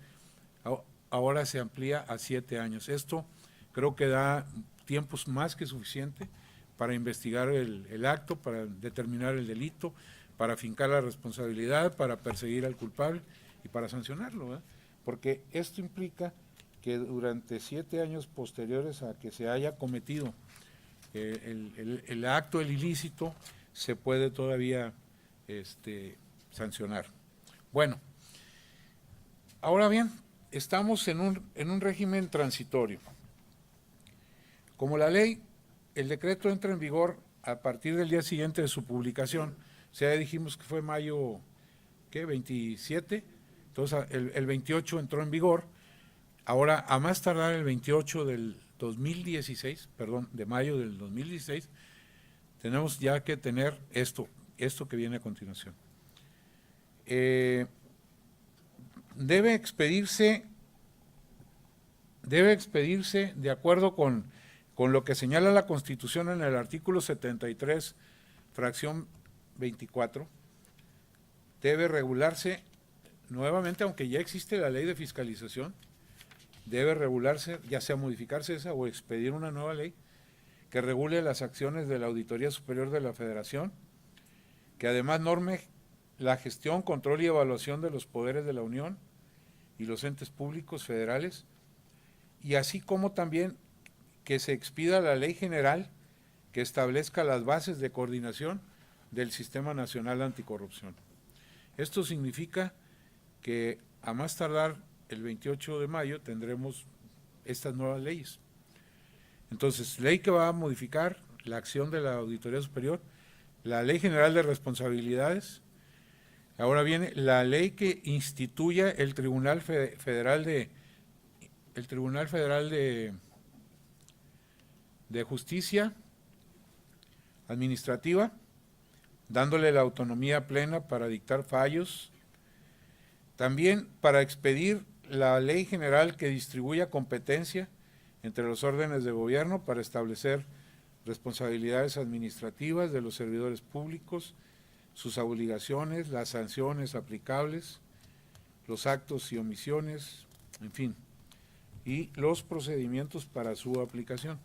Ahora se amplía a 7 años. Esto creo que da tiempos más que suficiente para investigar el acto, para determinar el delito, para fincar la responsabilidad, para perseguir al culpable y para sancionarlo, ¿verdad? Porque esto implica que durante 7 años posteriores a que se haya cometido el acto, el ilícito, se puede todavía sancionar. Bueno, ahora bien, estamos en un régimen transitorio. Como la ley, el decreto entra en vigor a partir del día siguiente de su publicación. O sea, dijimos que fue mayo, ¿qué? 27, entonces el 28 entró en vigor. Ahora, a más tardar el 28 del 2016, perdón, de mayo del 2016, tenemos ya que tener esto que viene a continuación. Debe expedirse de acuerdo con lo que señala la Constitución en el artículo 73, fracción 24, debe regularse nuevamente, aunque ya existe la ley de fiscalización, debe regularse, ya sea modificarse esa o expedir una nueva ley que regule las acciones de la Auditoría Superior de la Federación, que además norme la gestión, control y evaluación de los poderes de la Unión y los entes públicos federales, y así como también que se expida la ley general que establezca las bases de coordinación del Sistema Nacional Anticorrupción. Esto significa que a más tardar el 28 de mayo tendremos estas nuevas leyes. Entonces, ley que va a modificar la acción de la Auditoría Superior, la Ley General de Responsabilidades, ahora viene la ley que instituya el Tribunal Federal de Justicia Administrativa, dándole la autonomía plena para dictar fallos, también para expedir la ley general que distribuya competencia entre los órdenes de gobierno para establecer responsabilidades administrativas de los servidores públicos, sus obligaciones, las sanciones aplicables, los actos y omisiones, en fin, y los procedimientos para su aplicación.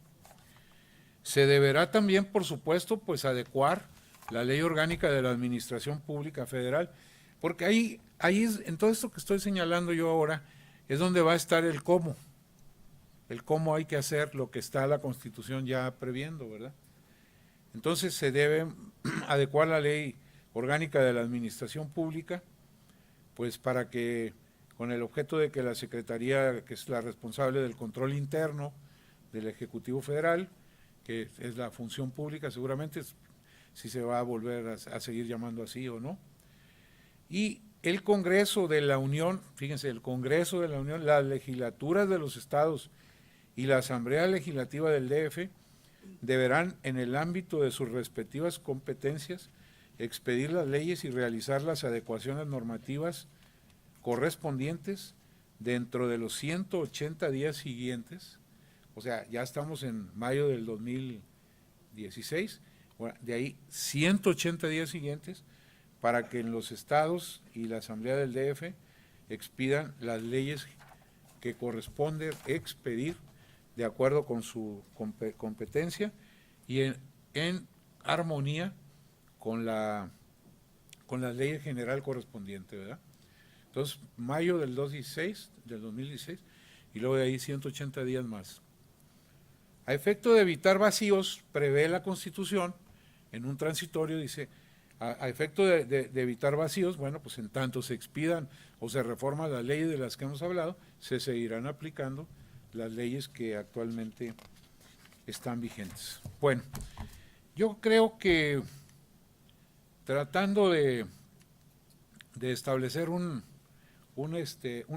Se deberá también, por supuesto, pues adecuar la Ley Orgánica de la Administración Pública Federal, porque ahí es, en todo esto que estoy señalando yo ahora, es donde va a estar el cómo hay que hacer lo que está la Constitución ya previendo, ¿verdad? Entonces se debe adecuar la Ley Orgánica de la Administración Pública, pues para que, con el objeto de que la Secretaría, que es la responsable del control interno del Ejecutivo Federal, que es la función pública, seguramente si se va a volver a seguir llamando así o no, y el Congreso de la Unión, fíjense, el Congreso de la Unión, las legislaturas de los estados y la Asamblea Legislativa del DF deberán, en el ámbito de sus respectivas competencias, expedir las leyes y realizar las adecuaciones normativas correspondientes dentro de los 180 días siguientes. O sea, ya estamos en mayo del 2016, bueno, de ahí 180 días siguientes para que en los estados y la Asamblea del DF expidan las leyes que corresponde expedir de acuerdo con su competencia y en armonía con la ley general correspondiente, ¿verdad? Entonces, mayo del 2016, y luego de ahí 180 días más. A efecto de evitar vacíos, prevé la Constitución en un transitorio, dice, a efecto de evitar vacíos, bueno, pues en tanto se expidan o se reforman las leyes de las que hemos hablado, se seguirán aplicando las leyes que actualmente están vigentes. Bueno, yo creo que tratando de establecer un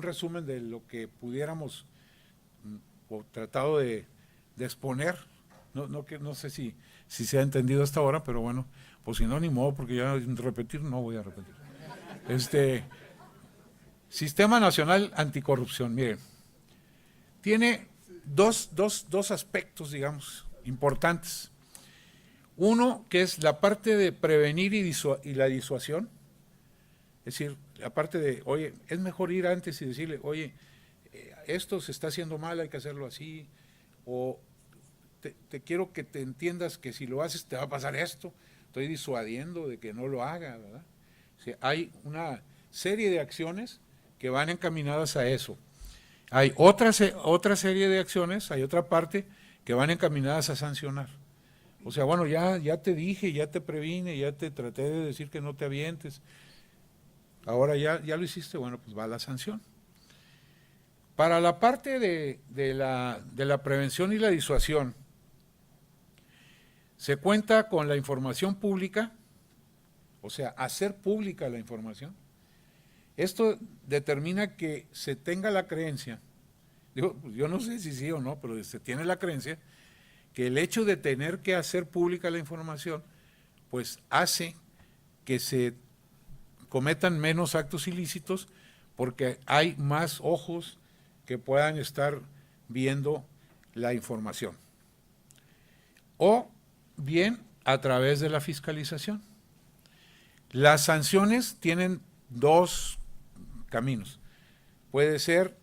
resumen de lo que pudiéramos o tratado de exponer, no sé si se ha entendido hasta ahora, pero bueno, pues si no, ni modo, porque ya repetir, no voy a repetir. Sistema Nacional Anticorrupción, miren, tiene dos aspectos, digamos, importantes. Uno, que es la parte de prevenir y la disuasión, es decir, la parte de, oye, es mejor ir antes y decirle, oye, esto se está haciendo mal, hay que hacerlo así, o te quiero que te entiendas que si lo haces te va a pasar esto, estoy disuadiendo de que no lo haga, ¿verdad? O sea, hay una serie de acciones que van encaminadas a eso. Hay otra serie de acciones, hay otra parte que van encaminadas a sancionar. O sea, bueno, ya te dije, ya te previne, ya te traté de decir que no te avientes. Ahora ya lo hiciste, bueno, pues va la sanción. Para la parte de la prevención y la disuasión, se cuenta con la información pública, o sea, hacer pública la información. Esto determina que se tenga la creencia, digo, yo no sé si sí o no, pero se tiene la creencia que el hecho de tener que hacer pública la información, pues hace que se cometan menos actos ilícitos porque hay más ojos que puedan estar viendo la información. O bien a través de la fiscalización. Las sanciones tienen dos caminos. Puede ser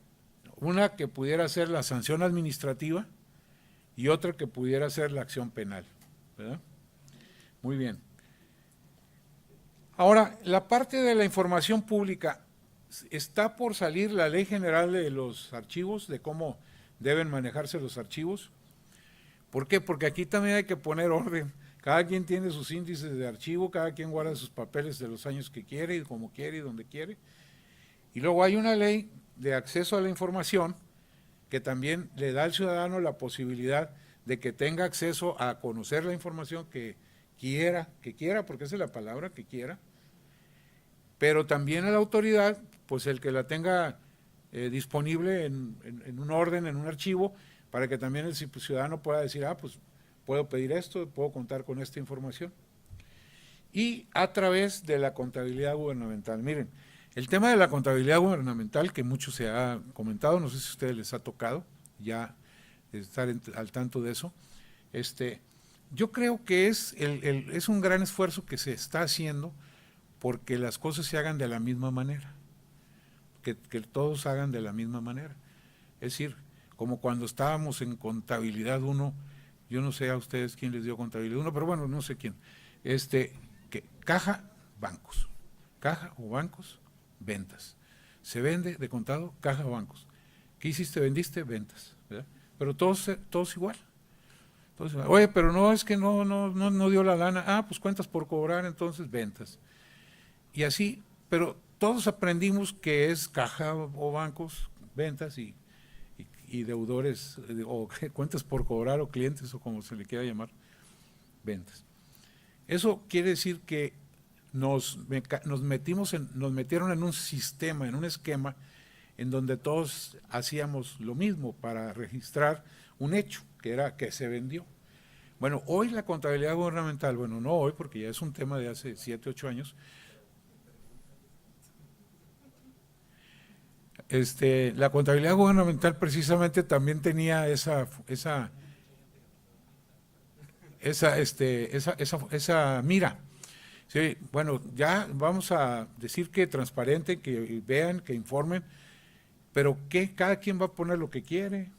una que pudiera ser la sanción administrativa y otra que pudiera ser la acción penal, ¿verdad? Muy bien. Ahora, la parte de la información pública, está por salir la Ley General de los Archivos, de cómo deben manejarse los archivos. ¿Por qué? Porque aquí también hay que poner orden. Cada quien tiene sus índices de archivo, cada quien guarda sus papeles de los años que quiere y como quiere y donde quiere. Y luego hay una ley de acceso a la información que también le da al ciudadano la posibilidad de que tenga acceso a conocer la información que quiera, porque esa es la palabra, que quiera, pero también a la autoridad, pues el que la tenga disponible en un orden, en un archivo, para que también el ciudadano pueda decir, pues puedo pedir esto, puedo contar con esta información. Y a través de la contabilidad gubernamental. Miren, el tema de la contabilidad gubernamental, que mucho se ha comentado, no sé si a ustedes les ha tocado ya estar al tanto de eso, yo creo que es un gran esfuerzo que se está haciendo porque las cosas se hagan de la misma manera, que todos hagan de la misma manera. Es decir, como cuando estábamos en contabilidad 1, yo no sé a ustedes quién les dio contabilidad 1, pero bueno, no sé quién, que caja, bancos, caja o bancos, ventas. Se vende de contado, caja o bancos. ¿Qué hiciste? Vendiste, ventas, ¿verdad? Pero todos igual. Oye, pero no, es que no dio la lana. Pues cuentas por cobrar, entonces ventas. Y así, pero todos aprendimos que es caja o bancos, ventas y deudores, o cuentas por cobrar, o clientes, o como se le quiera llamar, ventas. Eso quiere decir que nos metieron en un sistema, en un esquema, en donde todos hacíamos lo mismo para registrar un hecho, que era que se vendió. Bueno, hoy la contabilidad gubernamental, bueno, no hoy, porque ya es un tema de hace 7, 8 años, la contabilidad gubernamental precisamente también tenía esa mira. Sí, bueno, ya vamos a decir que transparente, que vean, que informen, pero ¿qué? Cada quien va a poner lo que quiere.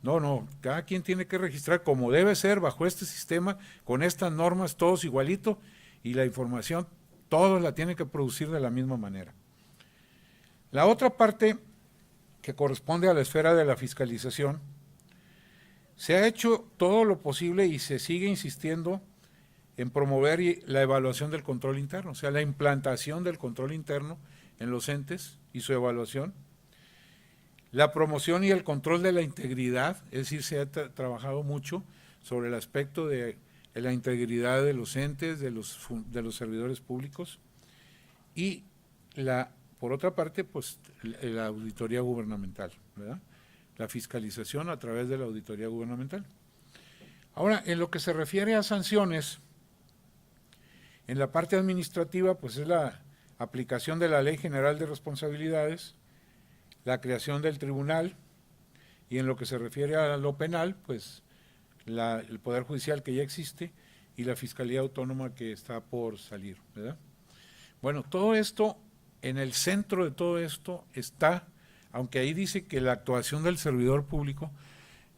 No, cada quien tiene que registrar como debe ser bajo este sistema, con estas normas, todos igualito, y la información todos la tienen que producir de la misma manera. La otra parte que corresponde a la esfera de la fiscalización, se ha hecho todo lo posible y se sigue insistiendo en promover la evaluación del control interno, o sea, la implantación del control interno en los entes y su evaluación. La promoción y el control de la integridad, es decir, se ha trabajado mucho sobre el aspecto de la integridad de los entes, de los servidores públicos, y por otra parte, pues la auditoría gubernamental, ¿verdad? La fiscalización a través de la auditoría gubernamental. Ahora, en lo que se refiere a sanciones, en la parte administrativa, pues es la aplicación de la Ley General de Responsabilidades, la creación del tribunal, y en lo que se refiere a lo penal, pues el Poder Judicial que ya existe y la Fiscalía Autónoma que está por salir, ¿verdad? Bueno, todo esto, en el centro de todo esto está, aunque ahí dice que la actuación del servidor público,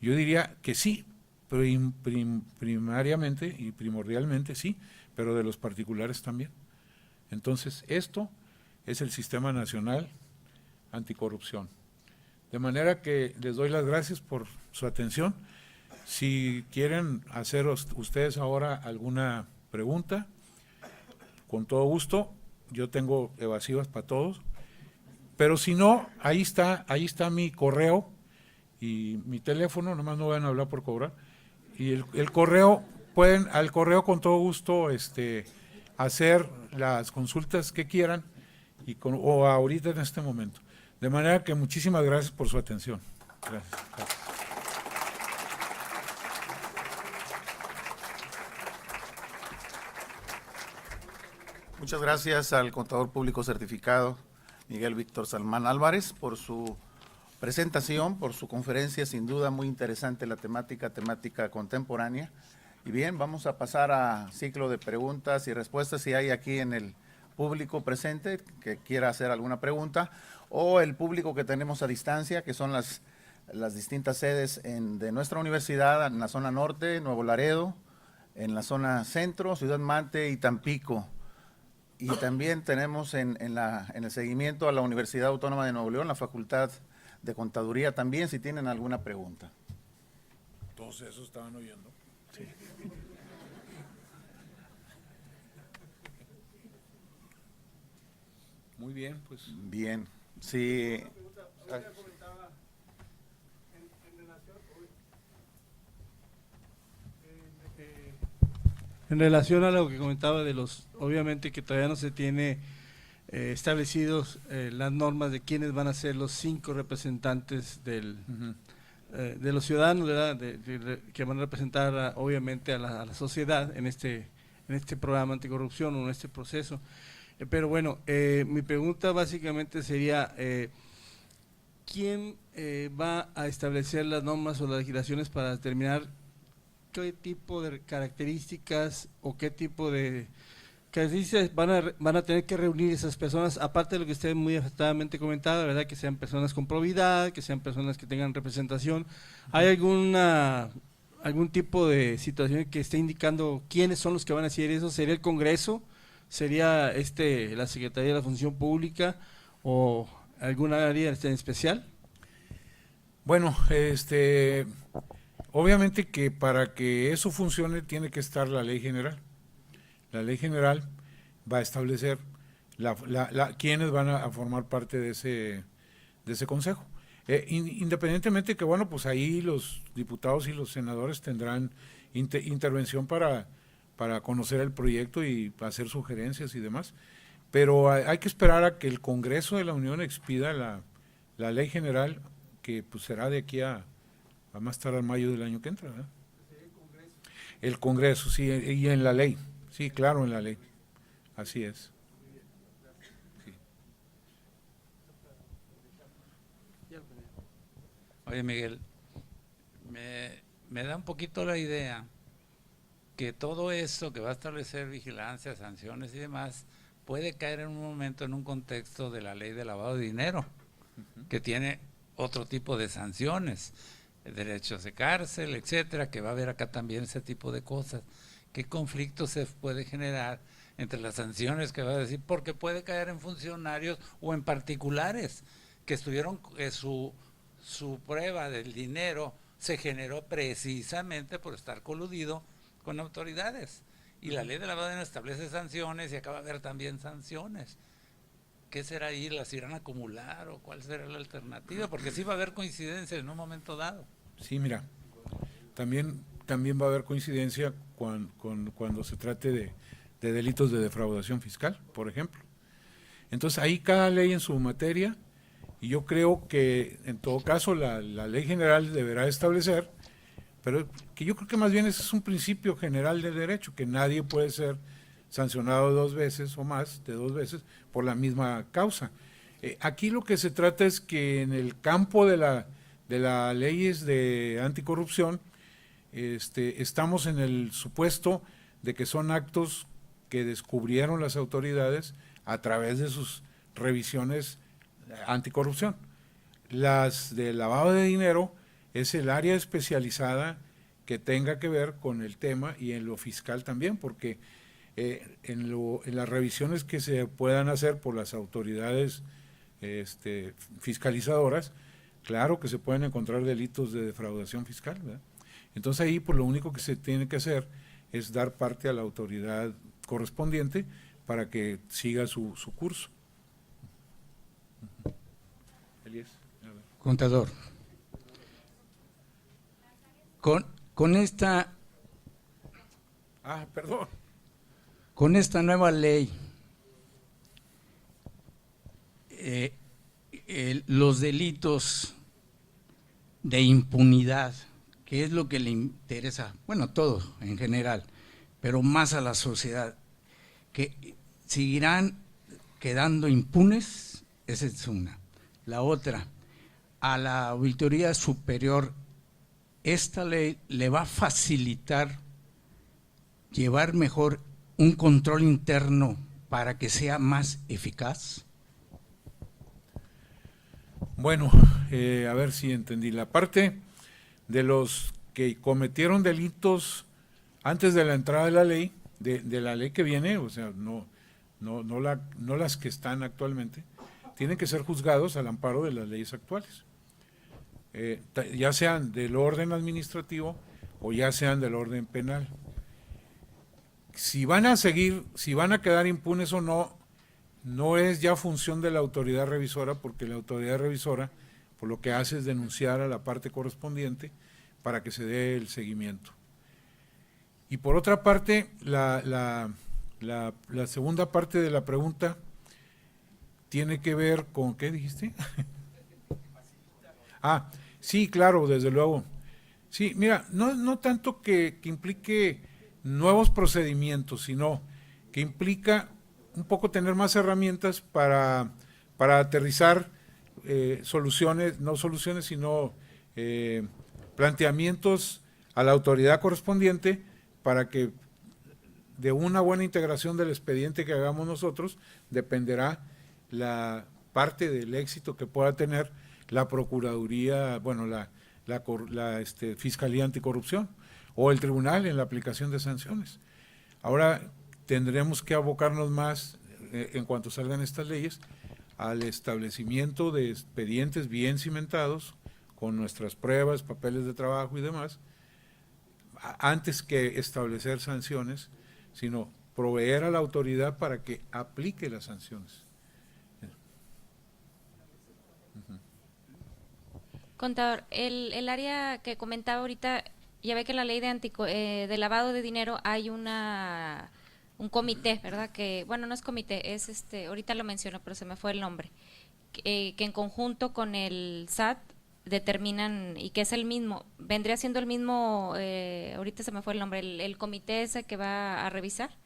yo diría que sí, primariamente y primordialmente sí, pero de los particulares también. Entonces, esto es el Sistema Nacional Anticorrupción. De manera que les doy las gracias por su atención. Si quieren hacer ustedes ahora alguna pregunta, con todo gusto, yo tengo evasivas para todos, pero si no, ahí está mi correo y mi teléfono, nomás no van a hablar por cobrar, y el correo, al correo con todo gusto hacer las consultas que quieran, o ahorita en este momento. De manera que muchísimas gracias por su atención. Gracias. Muchas gracias al contador público certificado Miguel Víctor Salmán Álvarez por su presentación, por su conferencia, sin duda muy interesante la temática contemporánea. Y bien, vamos a pasar a ciclo de preguntas y respuestas. Si hay aquí en el público presente que quiera hacer alguna pregunta, o el público que tenemos a distancia, que son las distintas sedes de nuestra universidad, en la zona norte, Nuevo Laredo, en la zona centro, Ciudad Mante y Tampico. Y también tenemos en el seguimiento a la Universidad Autónoma de Nuevo León, la Facultad de Contaduría también, si tienen alguna pregunta. Todos esos estaban oyendo. Sí. Muy bien, pues. Bien, sí. En relación a lo que comentaba de obviamente que todavía no se tiene establecidos las normas de quiénes van a ser los 5 representantes de los ciudadanos, ¿verdad? Que van a representar obviamente a la sociedad en este programa anticorrupción o en este proceso. Pero bueno, mi pregunta básicamente sería, ¿quién va a establecer las normas o las legislaciones para determinar qué tipo de características o qué tipo de características van a tener que reunir esas personas, aparte de lo que usted muy acertadamente comentaba, ¿verdad? Que sean personas con probidad, que sean personas que tengan representación? ¿Hay algún tipo de situación que esté indicando quiénes son los que van a hacer eso? ¿Sería el Congreso? ¿Sería la Secretaría de la Función Pública o alguna área en especial? Bueno, obviamente que para que eso funcione tiene que estar la ley general. La ley general va a establecer quiénes van a formar parte de ese consejo. Independientemente que, bueno, pues ahí los diputados y los senadores tendrán intervención para conocer el proyecto y hacer sugerencias y demás. Pero hay que esperar a que el Congreso de la Unión expida la ley general, que pues será de aquí a más tardar mayo del año que entra, ¿verdad? El Congreso, sí, y en la ley, sí, claro, en la ley, así es. Sí. Oye, Miguel, me da un poquito la idea que todo esto que va a establecer vigilancia, sanciones y demás, puede caer en un momento en un contexto de la ley de lavado de dinero, que tiene otro tipo de sanciones, derechos de cárcel, etcétera, que va a haber acá también ese tipo de cosas. ¿Qué conflicto se puede generar entre las sanciones que va a decir? Porque puede caer en funcionarios o en particulares que estuvieron, su prueba del dinero se generó precisamente por estar coludido con autoridades. Y la ley de lavado de dinero establece sanciones y acaba de haber también sanciones. ¿Qué será ahí? ¿Las irán a acumular o cuál será la alternativa? Porque sí va a haber coincidencia en un momento dado. Sí, mira, también va a haber coincidencia cuando se trate de delitos de defraudación fiscal, por ejemplo. Entonces ahí cada ley en su materia, y yo creo que en todo caso la ley general deberá establecer, pero que yo creo que más bien ese es un principio general del derecho, que nadie puede ser sancionado 2 veces o más de 2 veces por la misma causa. Aquí lo que se trata es que en el campo de las leyes de anticorrupción, estamos en el supuesto de que son actos que descubrieron las autoridades a través de sus revisiones anticorrupción. Las de lavado de dinero es el área especializada que tenga que ver con el tema, y en lo fiscal también, porque en las revisiones que se puedan hacer por las autoridades fiscalizadoras, claro que se pueden encontrar delitos de defraudación fiscal, ¿verdad? Entonces ahí pues lo único que se tiene que hacer es dar parte a la autoridad correspondiente para que siga su curso. Elías, a ver. Contador, con esta Perdón. con esta nueva ley, los delitos de impunidad, que es lo que le interesa, bueno, a todos en general, pero más a la sociedad, que seguirán quedando impunes, esa es una. La otra, a la Auditoría Superior, esta ley le va a facilitar llevar mejor un control interno para que sea más eficaz. Bueno, a ver si entendí. La parte de los que cometieron delitos antes de la entrada de la ley, de la ley que viene, o sea, no las que están actualmente, tienen que ser juzgados al amparo de las leyes actuales, ya sean del orden administrativo o ya sean del orden penal. Si van a quedar impunes o no, no es ya función de la autoridad revisora, porque la autoridad revisora por lo que hace es denunciar a la parte correspondiente para que se dé el seguimiento. Y por otra parte, la segunda parte de la pregunta tiene que ver con, ¿qué dijiste? Sí, claro, desde luego. Sí, mira, no tanto que implique nuevos procedimientos, sino que implica un poco tener más herramientas para aterrizar sino planteamientos a la autoridad correspondiente para que de una buena integración del expediente que hagamos nosotros dependerá la parte del éxito que pueda tener la Procuraduría, bueno, la Fiscalía Anticorrupción o el Tribunal en la aplicación de sanciones. Ahora tendremos que abocarnos más, en cuanto salgan estas leyes, al establecimiento de expedientes bien cimentados, con nuestras pruebas, papeles de trabajo y demás, antes que establecer sanciones, sino proveer a la autoridad para que aplique las sanciones. Contador, el área que comentaba ahorita, ya ve que en la ley de lavado de dinero hay un comité, ¿verdad? Que, bueno, no es comité, es ahorita lo menciono, pero se me fue el nombre, que en conjunto con el SAT determinan, y que es el mismo, vendría siendo el mismo, ahorita se me fue el nombre, el comité ese que va a revisar.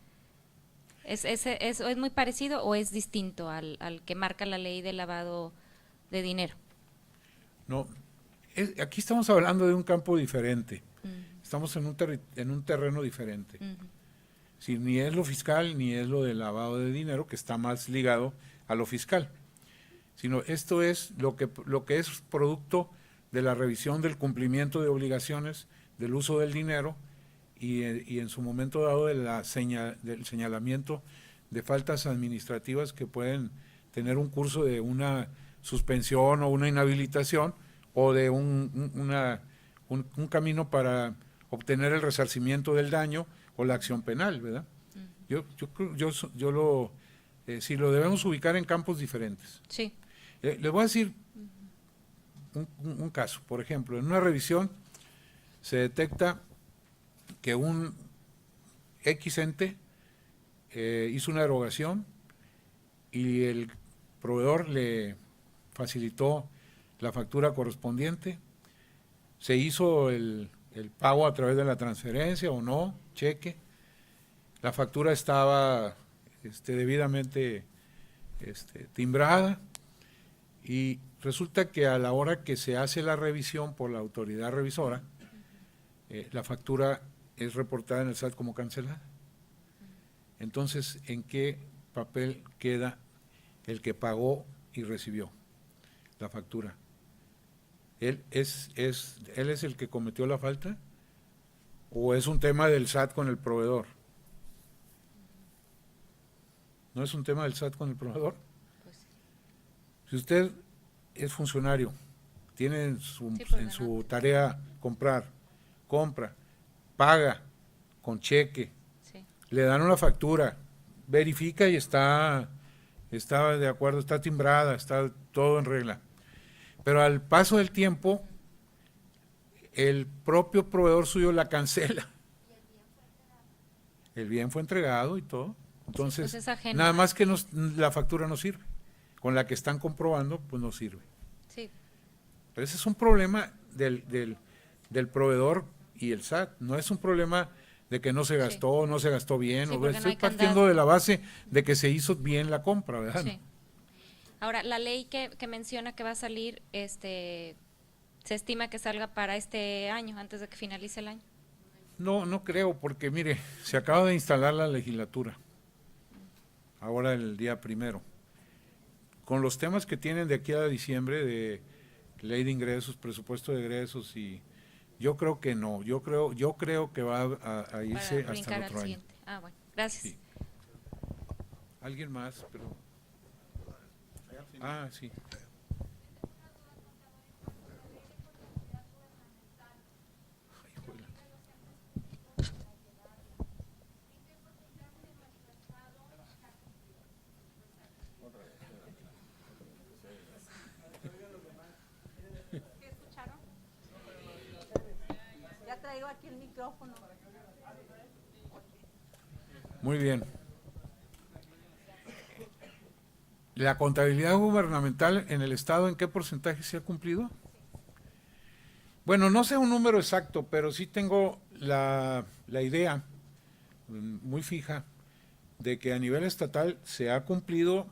¿Es muy parecido o es distinto al que marca la ley de lavado de dinero? No, aquí estamos hablando de un campo diferente, estamos en un terreno diferente. Sí, ni es lo fiscal ni es lo del lavado de dinero, que está más ligado a lo fiscal, sino esto es lo que es producto de la revisión del cumplimiento de obligaciones, del uso del dinero y en su momento dado del señalamiento de faltas administrativas que pueden tener un curso de una suspensión o una inhabilitación o de un camino para obtener el resarcimiento del daño o la acción penal, ¿verdad? Si lo debemos ubicar en campos diferentes. Sí. Les voy a decir un caso. Por ejemplo, en una revisión se detecta que un X ente hizo una erogación y el proveedor le facilitó la factura correspondiente, se hizo el pago a través de la transferencia o no, cheque, la factura estaba debidamente timbrada y resulta que a la hora que se hace la revisión por la autoridad revisora, la factura es reportada en el SAT como cancelada. Entonces, ¿en qué papel queda el que pagó y recibió la factura? ¿Él es el que cometió la falta? ¿O es un tema del SAT con el proveedor? ¿No es un tema del SAT con el proveedor? Si usted es funcionario, tiene en su tarea compra, paga con cheque, Sí. le dan una factura, verifica y está de acuerdo, está timbrada, está todo en regla. Pero al paso del tiempo, el propio proveedor suyo la cancela. El bien fue entregado y todo. Entonces, pues es ajeno. nada más que la factura no sirve. Con la que están comprobando, pues no sirve. Sí. Pero ese es un problema del proveedor y el SAT. No es un problema de que no se gastó, no se gastó bien. Sí, O porque no estoy hay partiendo candado. de la base de que se hizo bien la compra, ¿verdad? Sí. Ahora, la ley que menciona que va a salir, se estima que salga para este año, antes de que finalice el año. No creo, porque mire, se acaba de instalar la legislatura, ahora el día 1. Con los temas que tienen de aquí a diciembre, de ley de ingresos, presupuesto de egresos, y yo creo que no, yo creo que va a irse Para hasta brincar el al otro año. siguiente. Ah, bueno, gracias. Sí. ¿Alguien más? Pero... Ah, sí. Ay, juela. Ya traigo aquí el micrófono. Muy bien. ¿La contabilidad gubernamental en el Estado en qué porcentaje se ha cumplido? Bueno, no sé un número exacto, pero sí tengo la idea muy fija de que a nivel estatal se ha cumplido,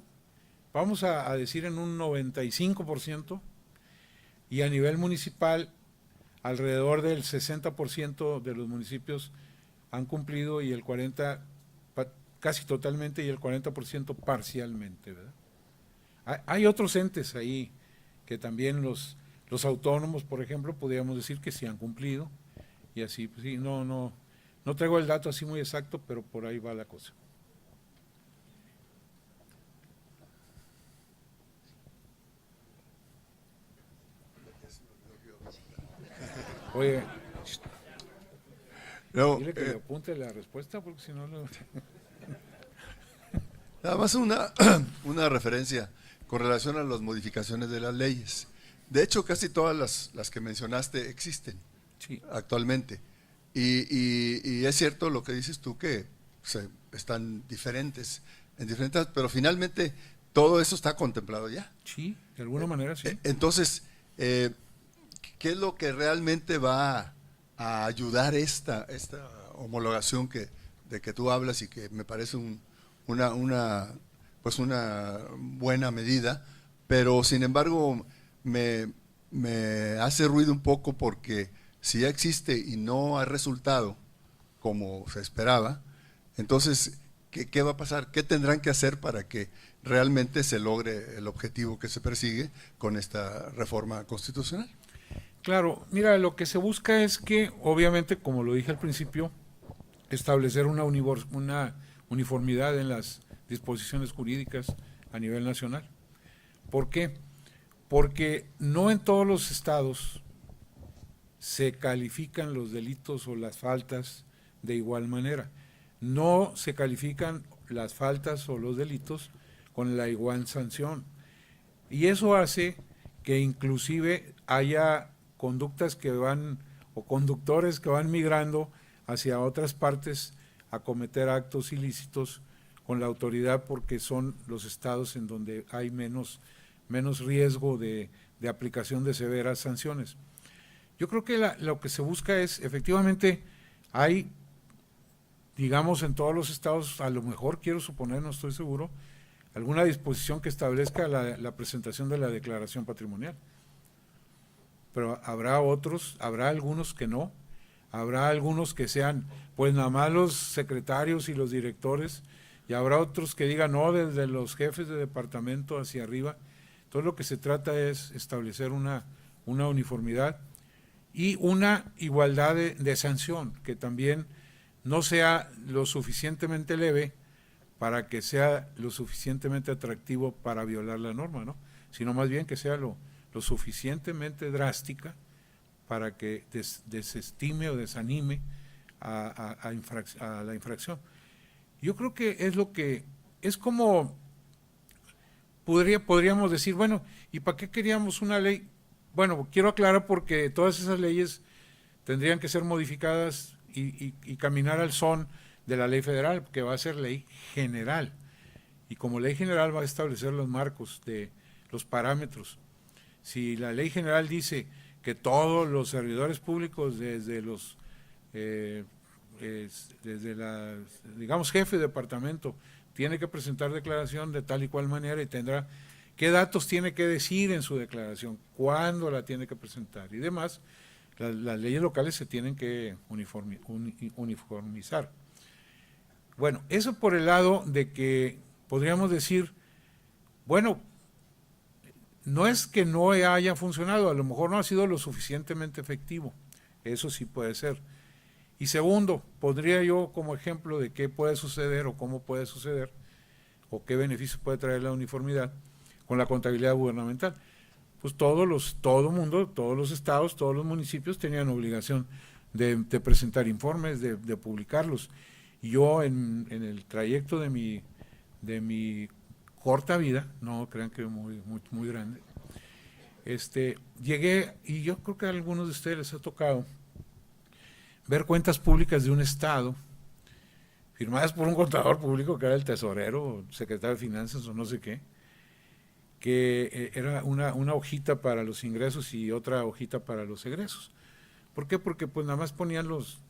vamos a decir en un 95%, y a nivel municipal alrededor del 60% de los municipios han cumplido y el 40% casi totalmente y el 40% parcialmente, ¿verdad? Hay otros entes ahí que también los autónomos, por ejemplo, podríamos decir que sí han cumplido y así, pues sí, no traigo el dato así muy exacto, pero por ahí va la cosa. Oye, No, dile que le apunte la respuesta porque si no lo... nada más una referencia con relación a las modificaciones de las leyes. De hecho, casi todas las que mencionaste existen Sí. actualmente. Y es cierto lo que dices tú, que están diferentes, pero finalmente todo eso está contemplado ya. Sí, de alguna manera sí. Entonces, ¿qué es lo que realmente va a ayudar esta homologación de que tú hablas y que me parece una buena medida, pero sin embargo me hace ruido un poco porque si ya existe y no ha resultado como se esperaba, entonces, ¿qué va a pasar? ¿Qué tendrán que hacer para que realmente se logre el objetivo que se persigue con esta reforma constitucional? Claro, mira, lo que se busca es que, obviamente, como lo dije al principio, establecer una uniformidad en las disposiciones jurídicas a nivel nacional. ¿Por qué? Porque no en todos los estados se califican los delitos o las faltas de igual manera. No se califican las faltas o los delitos con la igual sanción. Y eso hace que inclusive haya conductas que van, o conductores que van migrando hacia otras partes a cometer actos ilícitos con la autoridad, porque son los estados en donde hay menos riesgo de aplicación de severas sanciones. Yo creo que lo que se busca es, efectivamente, hay, digamos, en todos los estados, a lo mejor quiero suponer, no estoy seguro, alguna disposición que establezca la presentación de la declaración patrimonial. Pero habrá otros, habrá algunos que no, habrá algunos que sean pues nada más los secretarios y los directores, y habrá otros que digan no, desde los jefes de departamento hacia arriba. Entonces lo que se trata es establecer una uniformidad y una igualdad de sanción, que también no sea lo suficientemente leve para que sea lo suficientemente atractivo para violar la norma, ¿no? Sino más bien que sea lo suficientemente drástica para que desestime o desanime a la infracción. Yo creo que es lo que, es como, podríamos decir, bueno, ¿y para qué queríamos una ley? Bueno, quiero aclarar porque todas esas leyes tendrían que ser modificadas y caminar al son de la ley federal, que va a ser ley general. Y como ley general va a establecer los marcos, los parámetros. Si la ley general dice que todos los servidores públicos, desde digamos, jefe de departamento, tiene que presentar declaración de tal y cual manera y tendrá qué datos tiene que decir en su declaración, cuándo la tiene que presentar y demás, las leyes locales se tienen que uniformizar. Bueno, eso por el lado de que podríamos decir, bueno, no es que no haya funcionado, a lo mejor no ha sido lo suficientemente efectivo, eso sí puede ser. Y segundo, podría yo como ejemplo de qué puede suceder o cómo puede suceder, o qué beneficio puede traer la uniformidad con la contabilidad gubernamental. Pues todos los estados, todos los municipios tenían obligación de presentar informes, de publicarlos. Y yo en el trayecto de mi corta vida, no crean que muy grande, llegué, y yo creo que a algunos de ustedes les ha tocado ver cuentas públicas de un estado, firmadas por un contador público que era el tesorero, secretario de finanzas o no sé qué, que era una hojita para los ingresos y otra hojita para los egresos. ¿Por qué? Porque pues nada más ponían los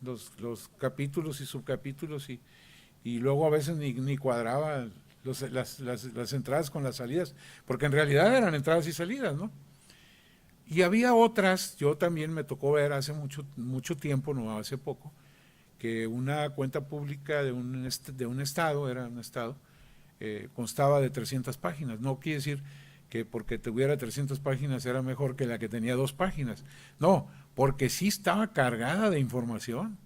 capítulos y subcapítulos y luego a veces ni cuadraba las entradas con las salidas, porque en realidad eran entradas y salidas, ¿no? Y había otras, yo también me tocó ver hace mucho tiempo, no hace poco, que una cuenta pública de un estado, era un estado, constaba de 300 páginas. No quiere decir que porque tuviera 300 páginas era mejor que la que tenía 2 páginas. No, porque sí estaba cargada de información,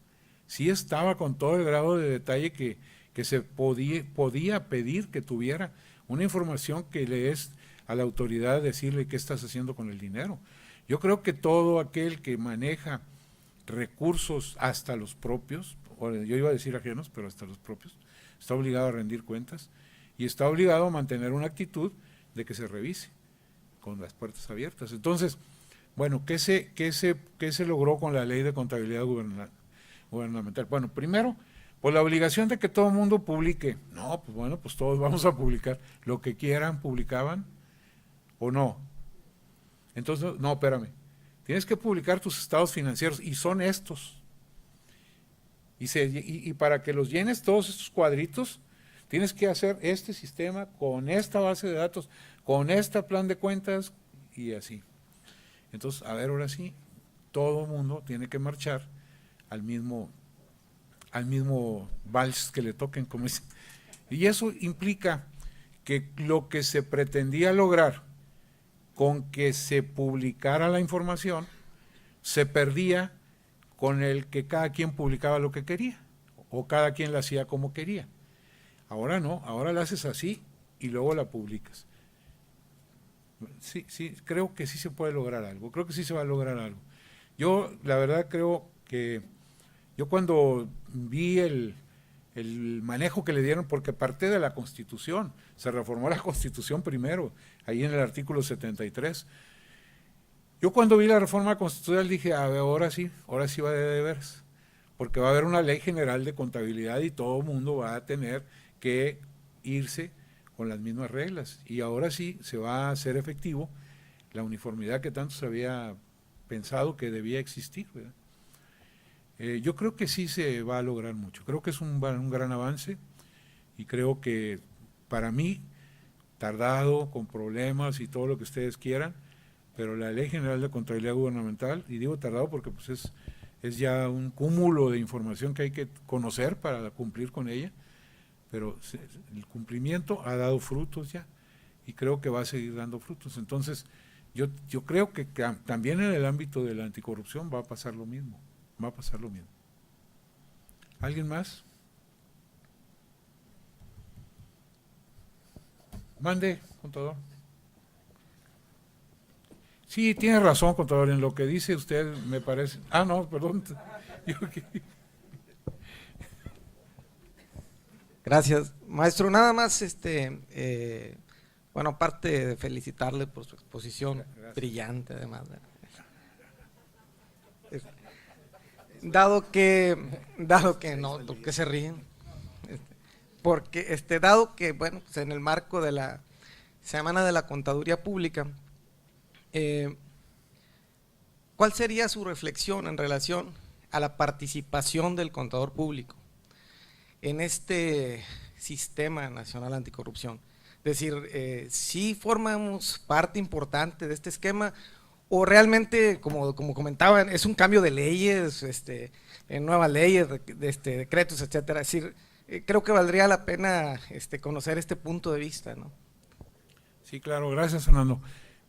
sí estaba con todo el grado de detalle que se podía pedir que tuviera, una información que le es a la autoridad decirle qué estás haciendo con el dinero. Yo creo que todo aquel que maneja recursos hasta los propios, yo iba a decir ajenos, pero hasta los propios, está obligado a rendir cuentas y está obligado a mantener una actitud de que se revise con las puertas abiertas. Entonces, bueno, ¿qué se logró con la ley de contabilidad gubernamental? Bueno, primero, pues la obligación de que todo el mundo publique. No, pues bueno, pues todos vamos a publicar lo que quieran, publicaban o no. Entonces, no, espérame, tienes que publicar tus estados financieros y son estos. Y para que los llenes todos estos cuadritos, tienes que hacer este sistema con esta base de datos, con este plan de cuentas y así. Entonces, a ver, ahora sí, todo el mundo tiene que marchar al mismo vals que le toquen, como dicen. Y eso implica que lo que se pretendía lograr con que se publicara la información, se perdía con el que cada quien publicaba lo que quería, o cada quien la hacía como quería. Ahora no, ahora la haces así y luego la publicas. Sí, creo que sí se puede lograr algo, creo que sí se va a lograr algo. Yo, la verdad, creo que Yo cuando vi el manejo que le dieron, porque parte de la Constitución, se reformó la Constitución primero, ahí en el artículo 73. Yo cuando vi la reforma constitucional dije, a ver, ahora sí va de veras, porque va a haber una ley general de contabilidad y todo el mundo va a tener que irse con las mismas reglas, y ahora sí se va a hacer efectivo la uniformidad que tanto se había pensado que debía existir, ¿verdad? Yo creo que sí se va a lograr mucho, creo que es un gran avance, y creo que para mí, tardado, con problemas y todo lo que ustedes quieran, pero la Ley General de Contabilidad Gubernamental, y digo tardado porque pues es ya un cúmulo de información que hay que conocer para cumplir con ella, pero el cumplimiento ha dado frutos ya, y creo que va a seguir dando frutos. Entonces, yo creo que también en el ámbito de la anticorrupción va a pasar lo mismo. ¿Alguien más? Mande, contador. Sí, tiene razón, contador, en lo que dice usted me parece. Ah, no, perdón. Gracias, maestro. Nada más, bueno, aparte de felicitarle por su exposición brillante, además. Dado que no, que se ríen, porque dado que, bueno, pues en el marco de la Semana de la Contaduría Pública, ¿cuál sería su reflexión en relación a la participación del contador público en este sistema nacional anticorrupción? Es decir, ¿sí formamos parte importante de este esquema o realmente, como comentaban, es un cambio de leyes, en nuevas leyes, decretos, etcétera? Es decir, creo que valdría la pena conocer este punto de vista, ¿no? Sí, claro, gracias, Fernando.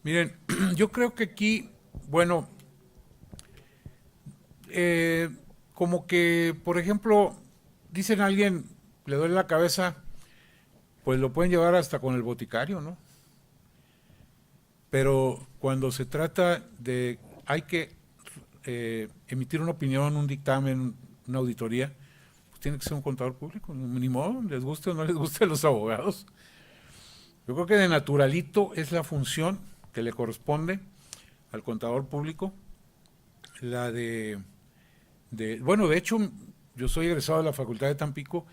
Miren, yo creo que aquí, bueno, como que, por ejemplo, dicen a alguien, le duele la cabeza, pues lo pueden llevar hasta con el boticario, ¿no? Pero cuando se trata de, hay que emitir una opinión, un dictamen, una auditoría, pues tiene que ser un contador público, ni modo, les guste o no les guste a los abogados. Yo creo que de naturalito es la función que le corresponde al contador público, la bueno, de hecho, yo soy egresado de la Facultad de Tampico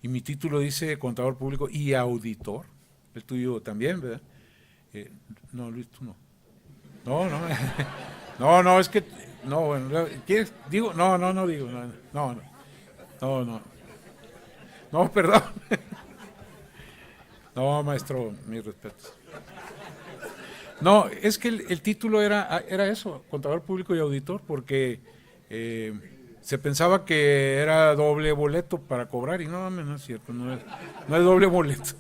y mi título dice contador público y auditor, el tuyo también, ¿verdad? No, Luis, tú no. No, es que, no, bueno, ¿quieres? Digo, no digo, no, perdón. No, maestro, mis respetos. No, es que el título era eso, contador público y auditor, porque se pensaba que era doble boleto para cobrar, y no es cierto, no es doble boleto.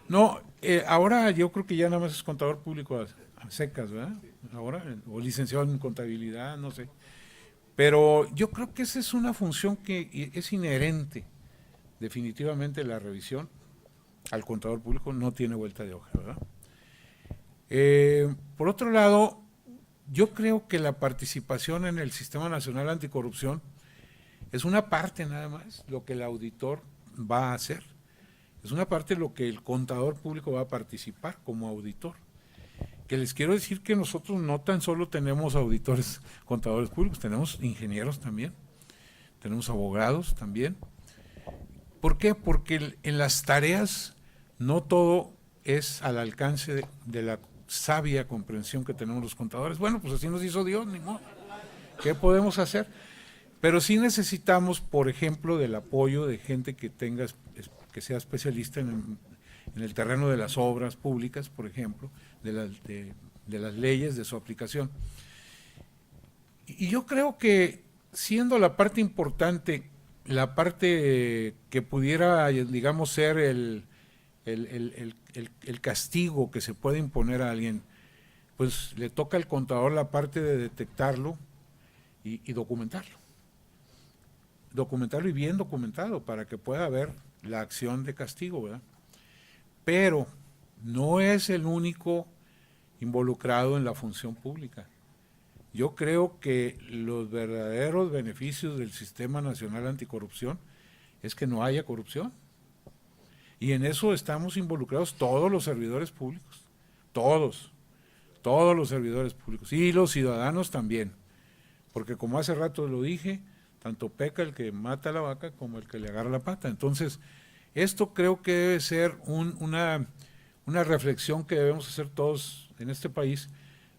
No, ahora yo creo que ya nada más es contador público a secas, ¿verdad? Ahora, o licenciado en contabilidad, no sé. Pero yo creo que esa es una función que es inherente, definitivamente, la revisión al contador público, no tiene vuelta de hoja, ¿verdad? Por otro lado, yo creo que la participación en el Sistema Nacional Anticorrupción es una parte nada más, lo que el auditor va a hacer. Es una parte de lo que el contador público va a participar como auditor. Que les quiero decir que nosotros no tan solo tenemos auditores, contadores públicos, tenemos ingenieros también, tenemos abogados también. ¿Por qué? Porque en las tareas no todo es al alcance de la sabia comprensión que tenemos los contadores. Bueno, pues así nos hizo Dios, ni modo. ¿Qué podemos hacer? Pero sí necesitamos, por ejemplo, del apoyo de gente que sea especialista en el terreno de las obras públicas, por ejemplo, de las leyes, de su aplicación. Y yo creo que siendo la parte importante, la parte que pudiera, digamos, ser el castigo que se puede imponer a alguien, pues le toca al contador la parte de detectarlo y documentarlo. Documentarlo y bien documentado para que pueda haber la acción de castigo, ¿verdad? Pero no es el único involucrado en la función pública. Yo creo que los verdaderos beneficios del Sistema Nacional Anticorrupción es que no haya corrupción. Y en eso estamos involucrados todos los servidores públicos, todos los servidores públicos y los ciudadanos también, porque como hace rato lo dije, tanto peca el que mata a la vaca como el que le agarra la pata. Entonces, esto creo que debe ser una reflexión que debemos hacer todos en este país,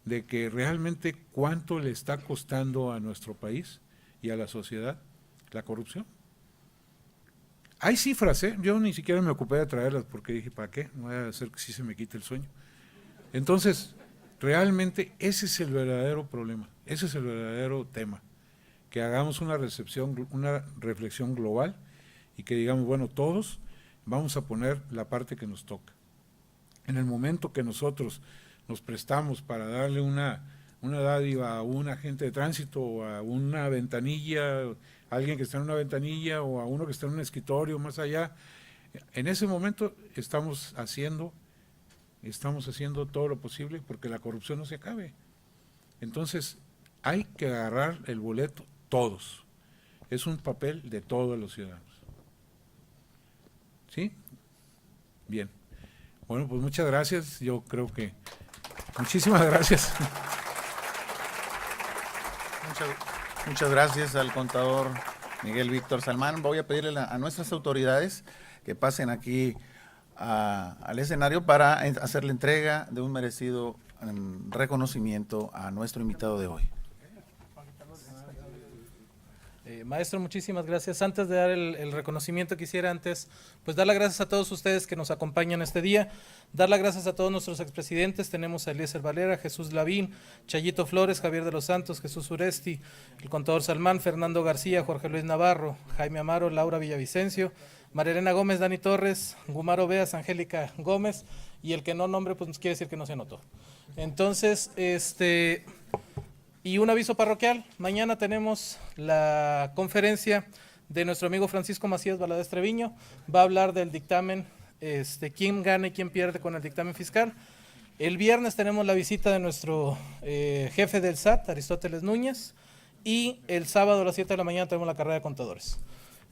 de que realmente cuánto le está costando a nuestro país y a la sociedad la corrupción. Hay cifras, yo ni siquiera me ocupé de traerlas porque dije, ¿para qué? No voy a hacer que sí se me quite el sueño. Entonces, realmente ese es el verdadero problema, ese es el verdadero tema, que hagamos una reflexión global y que digamos, bueno, todos vamos a poner la parte que nos toca. En el momento que nosotros nos prestamos para darle una dádiva a un agente de tránsito o a una ventanilla, a alguien que está en una ventanilla o a uno que está en un escritorio más allá, en ese momento estamos haciendo todo lo posible porque la corrupción no se acabe. Entonces, hay que agarrar el boleto todos. Es un papel de todos los ciudadanos. ¿Sí? Bien. Bueno, pues muchas gracias. Yo creo que... Muchísimas gracias. Muchas gracias al contador Miguel Víctor Salmán. Voy a pedirle a nuestras autoridades que pasen aquí al escenario para hacer la entrega de un merecido reconocimiento a nuestro invitado de hoy. Maestro, muchísimas gracias. Antes de dar el reconocimiento, quisiera antes pues dar las gracias a todos ustedes que nos acompañan este día, dar las gracias a todos nuestros expresidentes. Tenemos a Eliezer Valera, Jesús Lavín, Chayito Flores, Javier de los Santos, Jesús Uresti, el contador Salmán, Fernando García, Jorge Luis Navarro, Jaime Amaro, Laura Villavicencio, María Elena Gómez, Dani Torres, Gumaro Beas, Angélica Gómez, y el que no nombre pues quiere decir que no se anotó. Entonces, y un aviso parroquial, mañana tenemos la conferencia de nuestro amigo Francisco Macías Valadez Treviño, va a hablar del dictamen, quién gana y quién pierde con el dictamen fiscal. El viernes tenemos la visita de nuestro jefe del SAT, Aristóteles Núñez, y el sábado a las 7 de la mañana tenemos la carrera de contadores.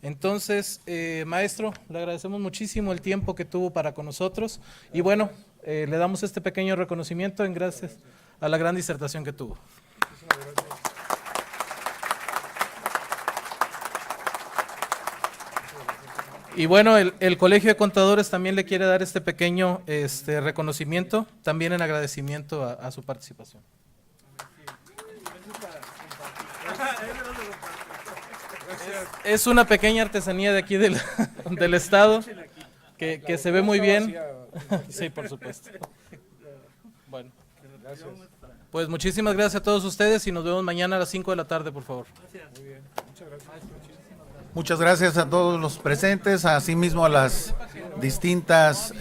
Entonces, maestro, le agradecemos muchísimo el tiempo que tuvo para con nosotros, y bueno, le damos este pequeño reconocimiento en gracias a la gran disertación que tuvo. Y bueno, el Colegio de Contadores también le quiere dar este pequeño reconocimiento, también en agradecimiento a su participación. Es una pequeña artesanía de aquí del estado que se ve muy bien. Sí, por supuesto. Bueno, gracias. Pues muchísimas gracias a todos ustedes y nos vemos mañana a las 5 de la tarde, por favor. Muy bien, muchas gracias. Muchas gracias a todos los presentes, asimismo a las distintas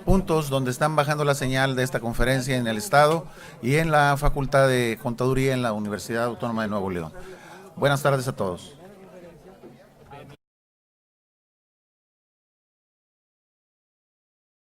puntos donde están bajando la señal de esta conferencia en el Estado y en la Facultad de Contaduría en la Universidad Autónoma de Nuevo León. Buenas tardes a todos.